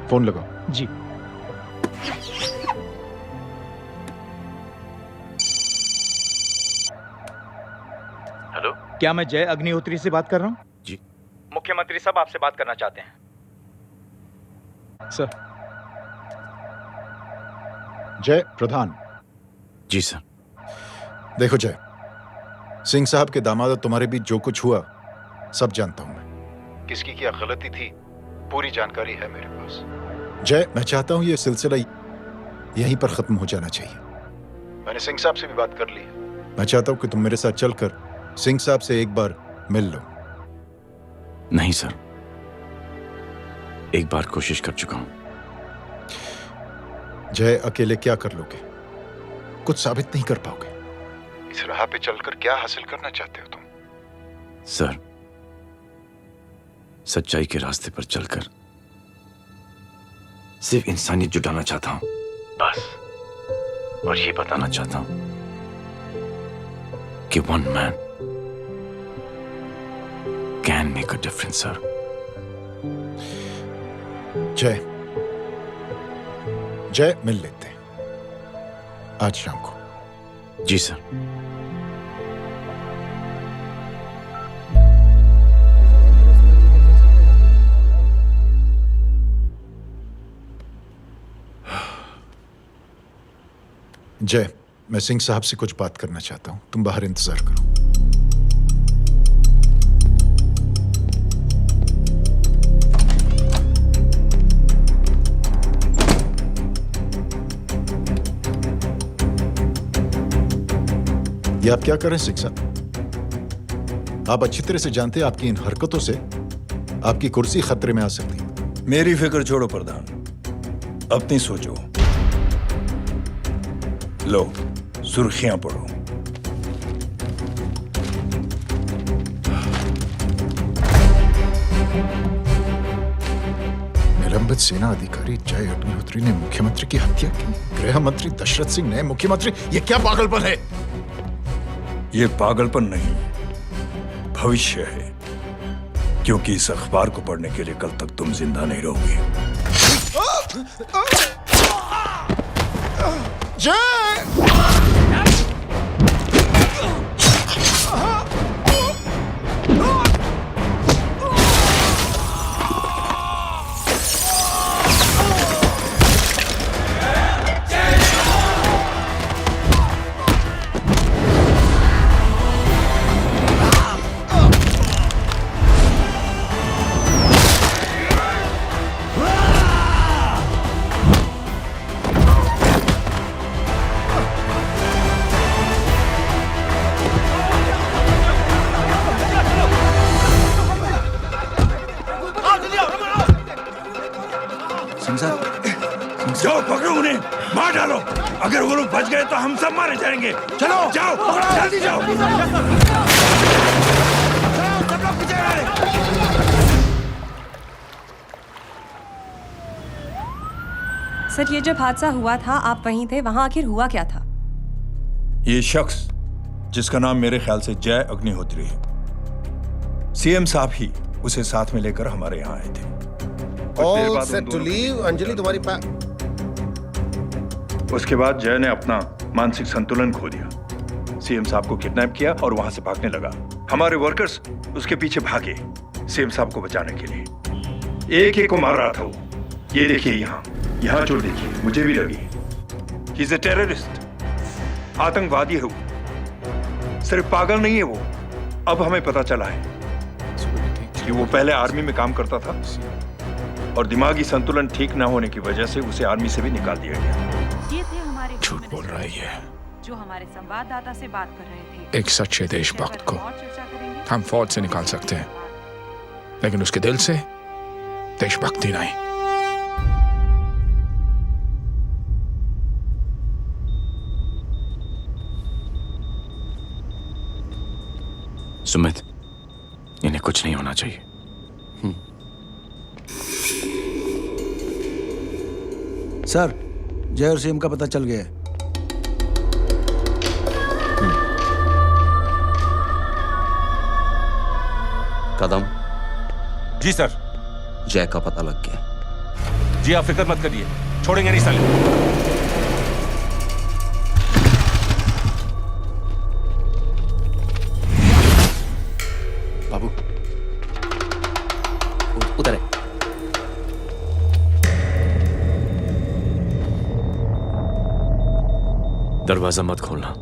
फोन लगाओ। जी। हेलो, क्या मैं जय अग्निहोत्री से बात कर रहा हूँ? जी। मुख्यमंत्री साहब आपसे बात करना चाहते हैं। सर। जय प्रधान। जी सर। देखो जय, सिंह साहब के दामाद तुम्हारे बीच जो कुछ हुआ सब जानता हूं मैं। किसकी क्या गलती थी पूरी जानकारी है मेरे पास। जय, मैं चाहता हूं ये सिलसिला यहीं पर खत्म हो जाना चाहिए। मैंने सिंह साहब से भी बात कर ली है। मैं चाहता हूं कि तुम मेरे साथ चलकर सिंह साहब से एक बार मिल लो। नहीं सर, एक बार कोशिश कर चुका हूं। जय, अकेले क्या कर लोगे? कुछ साबित नहीं कर पाओगे। इस राह पे चलकर क्या हासिल करना चाहते हो तुम? सर, सच्चाई के रास्ते पर चलकर सिर्फ इंसानियत जुटाना चाहता हूं, बस। और ये बताना चाहता हूं कि one man can make a difference sir. जय, जय, मिल लेते हैं आज शाम को। जी सर। जय, मैं सिंह साहब से कुछ बात करना चाहता हूं, तुम बाहर इंतजार करो। ये आप क्या कर रहे हैं सिंह साहब? आप अच्छी तरह से जानते हैं आपकी इन हरकतों से आपकी कुर्सी खतरे में आ सकती है। मेरी फिक्र छोड़ो प्रधान, अपनी सोचो। लो, सुर्खियां पढ़ो। निलंबित सेना अधिकारी जय अग्निहोत्री ने मुख्यमंत्री की हत्या की। गृह मंत्री दशरथ सिंह नए मुख्यमंत्री। ये क्या पागलपन है? ये पागलपन नहीं, भविष्य है, क्योंकि इस अखबार को पढ़ने के लिए कल तक तुम जिंदा नहीं रहोगे। जाओ पकड़ो उन्हें, मार डालो। अगर वो लोग बच गए तो हम सब मारे जाएंगे। चलो जाओ, जल्दी जाओ। पीछे हटा ले। सर ये जब हादसा हुआ था आप वहीं थे, वहां आखिर हुआ क्या था? ये शख्स जिसका नाम मेरे ख्याल से जय अग्निहोत्री है, सीएम साहब ही उसे साथ में लेकर हमारे यहाँ आए थे। All set to leave. Anjali तुम्हारी उसके बाद जय ने अपना मानसिक संतुलन खो दिया, सीएम साहब को किडनैप किया और वहां से भागने लगा। हमारे वर्कर्स उसके पीछे भागे सीएम साहब को बचाने के लिए। एक एक को मार रहा था वो। ये देखिए यहाँ चोट देखिए, मुझे भी लगी। ही इज अ टेररिस्ट, आतंकवादी है वो, सिर्फ पागल नहीं है वो। अब हमें पता चला है कि वो पहले आर्मी में काम करता था और दिमागी संतुलन ठीक न होने की वजह से उसे आर्मी से भी निकाल दिया गया। ये थे हमारे झूठ बोल रहा है जो हमारे संवाददाता से बात कर रहे थे। एक सच्चे देशभक्त को हम फौज से निकाल सकते हैं, लेकिन उसके दिल से देशभक्ति नहीं। सुमित, इन्हें कुछ नहीं होना चाहिए। सर, जय और सीएम का पता चल गया है। कदम। जी सर। जय का पता लग गया। जी आप फिक्र मत करिए, छोड़ेंगे नहीं साले। बाबू उधर है। दरवाजा मत खोलना।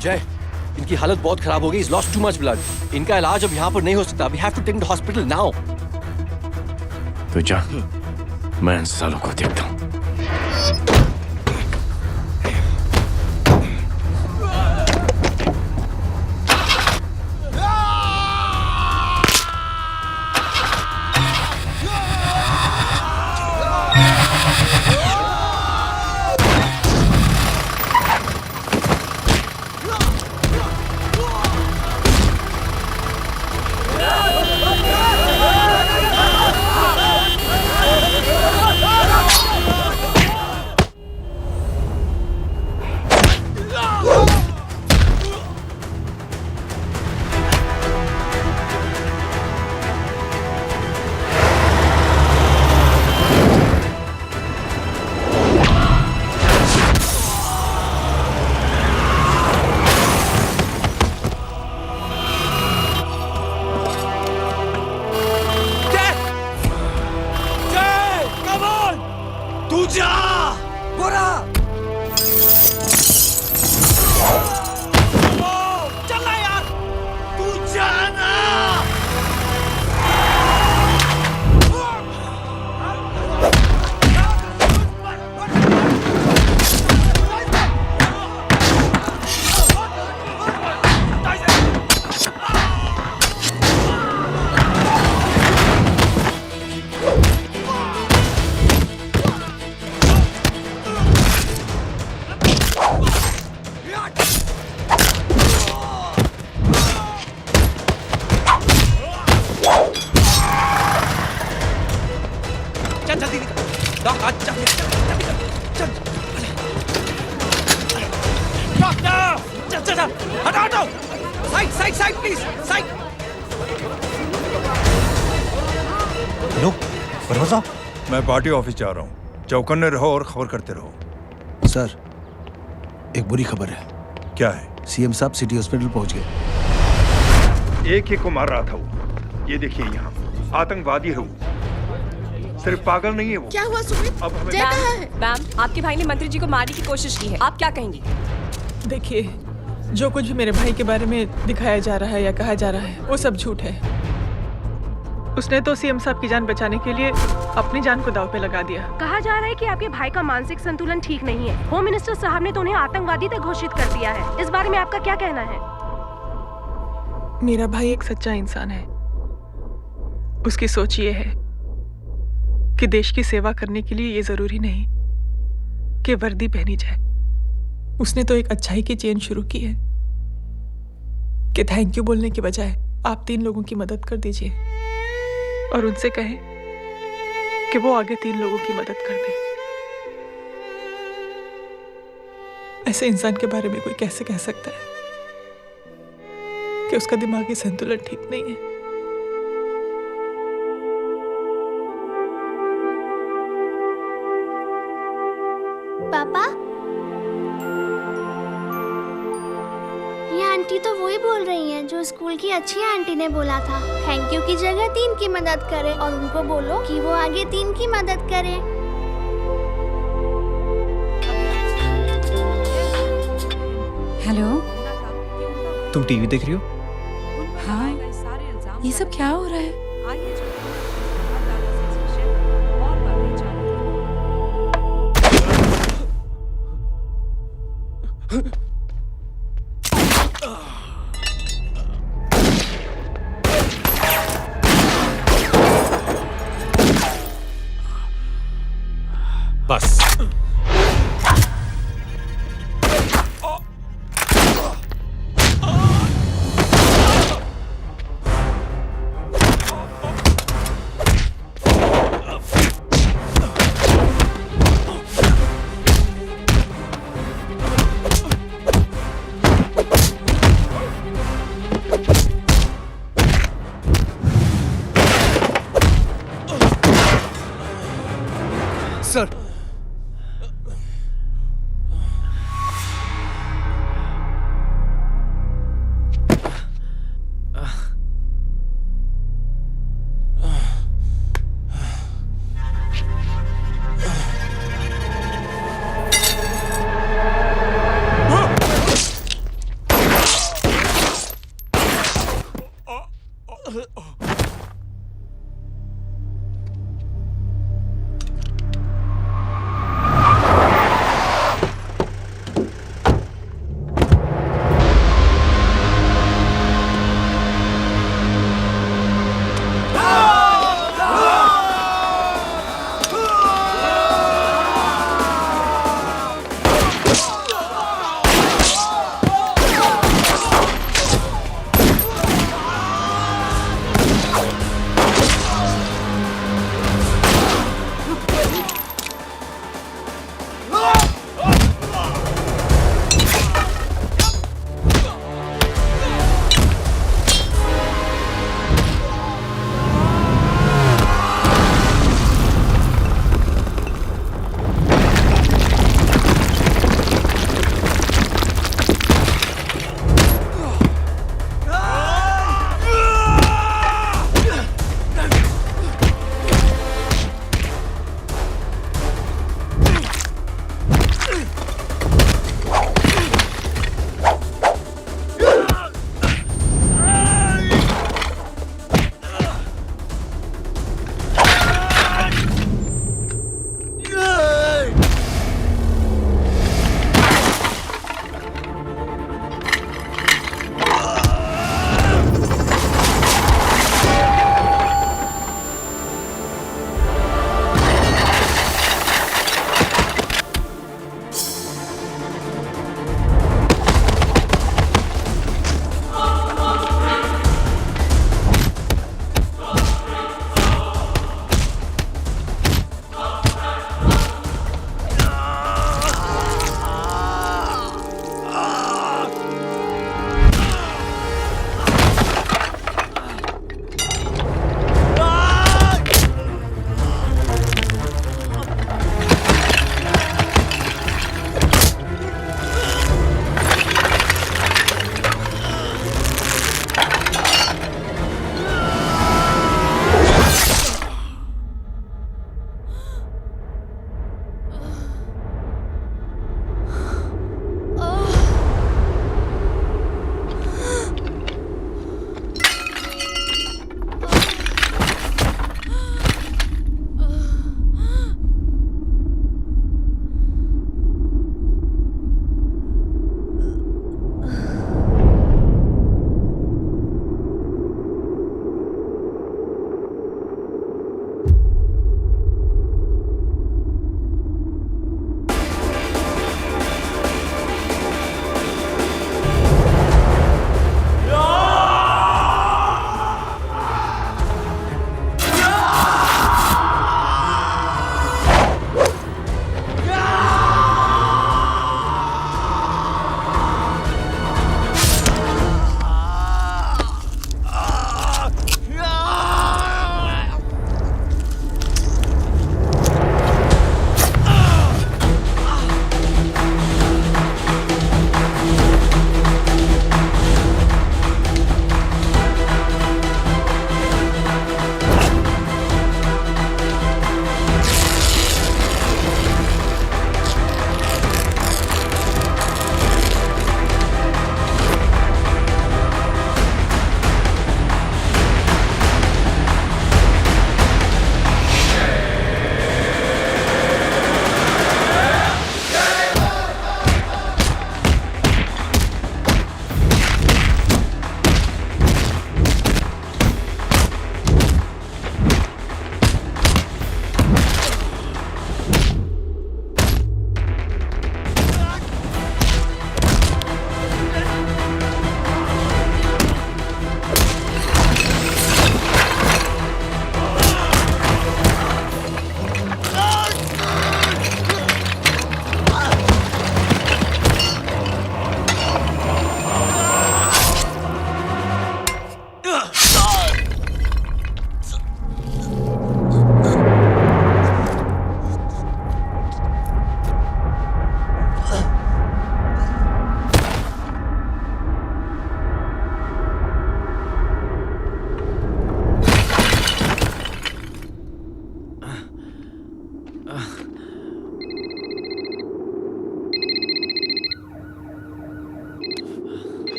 जय, इनकी हालत बहुत खराब हो गई। He's lost too much blood. इनका इलाज अब यहाँ पर नहीं हो सकता। We have to take him to hospital now. तो जा, मैं इन सालों को देखता हूँ। Side please, side. Hello Verma साहब, मैं पार्टी ऑफिस जा रहा हूँ। चौकन्ने रहो और खबर करते रहो। सर, एक बुरी खबर है। क्या है? सीएम साहब सिटी हॉस्पिटल पहुंच गए। एक को मार रहा था वो। ये देखिए यहाँ आतंकवादी है वो, सिर्फ पागल नहीं है वो। क्या हुआ सुमित? अब हमें जय कहाँ है? मैम, आपके भाई ने मंत्री जी को मारने की कोशिश की है, आप क्या कहेंगी? देखिए, जो कुछ भी मेरे भाई के बारे में दिखाया जा रहा है या कहा जा रहा है वो सब झूठ है। उसने तो सीएम साहब की जान बचाने के लिए अपनी जान को दांव पे लगा दिया। कहा जा रहा है कि आपके भाई का मानसिक संतुलन ठीक नहीं है। होम मिनिस्टर साहब ने तो उन्हें आतंकवादी तक घोषित कर दिया है। इस बारे में आपका क्या कहना है? मेरा भाई एक सच्चा इंसान है। उसकी सोच ये है कि देश की सेवा करने के लिए ये जरूरी नहीं कि वर्दी पहनी जाए। उसने तो एक अच्छाई की चेन शुरू की है कि थैंक यू बोलने के बजाय आप 3 लोगों की मदद कर दीजिए और उनसे कहें कि वो आगे 3 लोगों की मदद कर दे। ऐसे इंसान के बारे में कोई कैसे कह सकता है कि उसका दिमागी संतुलन ठीक नहीं है? पापा, ये आंटी तो वही बोल रही हैं जो स्कूल की अच्छी आंटी ने बोला था, थैंक यू की जगह 3 की मदद करे और उनको बोलो कि वो आगे 3 की मदद करे। हेलो, तुम टीवी देख रही हो? हाँ, ये सब क्या हो रहा है? बस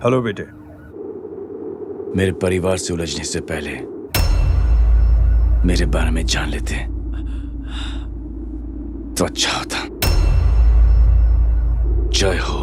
हेलो बेटे। मेरे परिवार से उलझने से पहले मेरे बारे में जान लेते तो अच्छा होता। जय हो।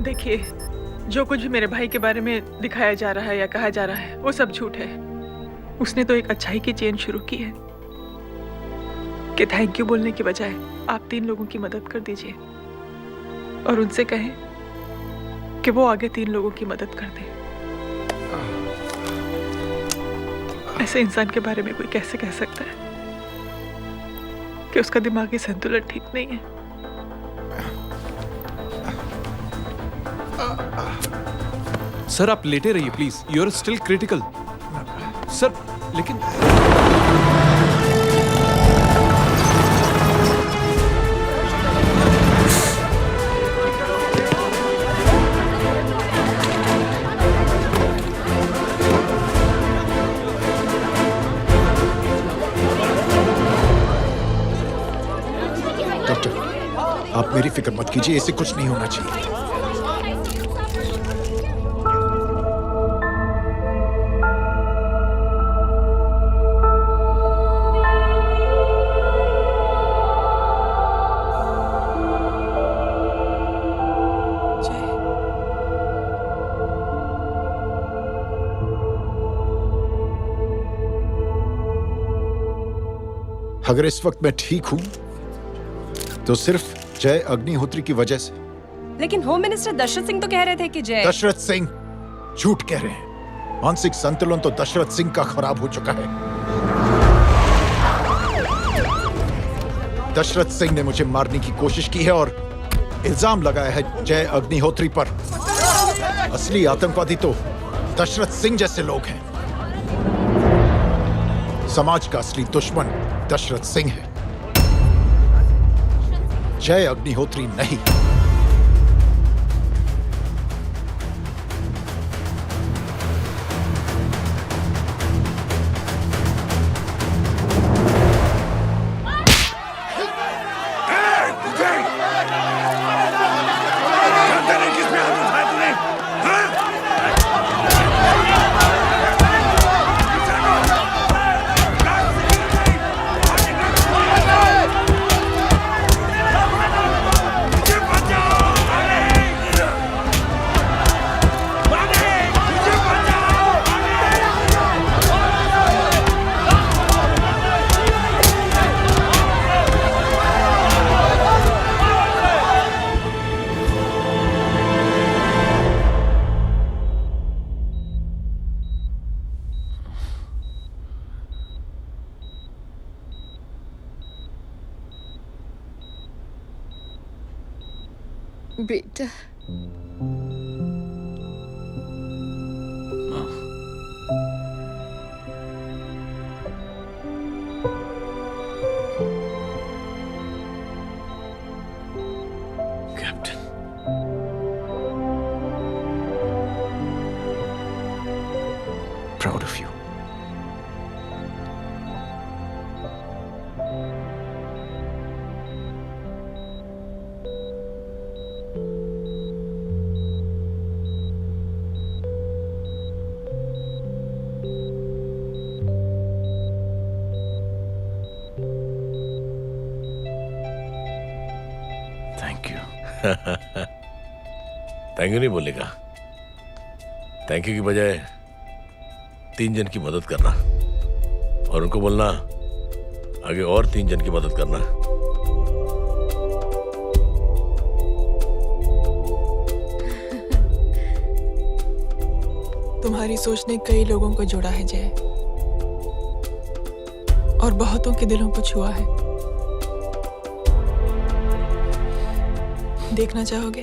देखिए, जो कुछ भी मेरे भाई के बारे में दिखाया जा रहा है या कहा जा रहा है वो सब झूठ है। उसने तो एक अच्छाई की चेन शुरू की है कि थैंक यू बोलने के बजाय आप 3 लोगों की मदद कर दीजिए और उनसे कहें कि वो आगे 3 लोगों की मदद कर दे। ऐसे इंसान के बारे में कोई कैसे कह सकता है कि उसका दिमागी संतुलन ठीक नहीं है? सर आप लेटे रहिए please, you are still critical. Sir लेकिन डॉक्टर, आप मेरी फिक्र मत कीजिए, इससे कुछ नहीं होना चाहिए। अगर इस वक्त मैं ठीक हूं तो सिर्फ जय अग्निहोत्री की वजह से। लेकिन होम मिनिस्टर दशरथ सिंह तो कह रहे थे कि जय। दशरथ सिंह झूठ कह रहे हैं। मानसिक संतुलन तो दशरथ सिंह का खराब हो चुका है। दशरथ सिंह ने मुझे मारने की कोशिश की है और इल्जाम लगाया है जय अग्निहोत्री पर। असली आतंकवादी तो दशरथ सिंह जैसे लोग हैं। समाज का असली दुश्मन दशरथ सिंह है, जय अग्निहोत्री नहीं। बचा बेटा captain, proud of you. Thank you. Thank you नहीं बोलेगा, थैंक यू की बजाय 3 जन की मदद करना और उनको बोलना आगे और 3 जन की मदद करना। तुम्हारी सोच ने कई लोगों को जोड़ा है जय, और बहुतों के दिलों को छुआ है। देखना चाहोगे?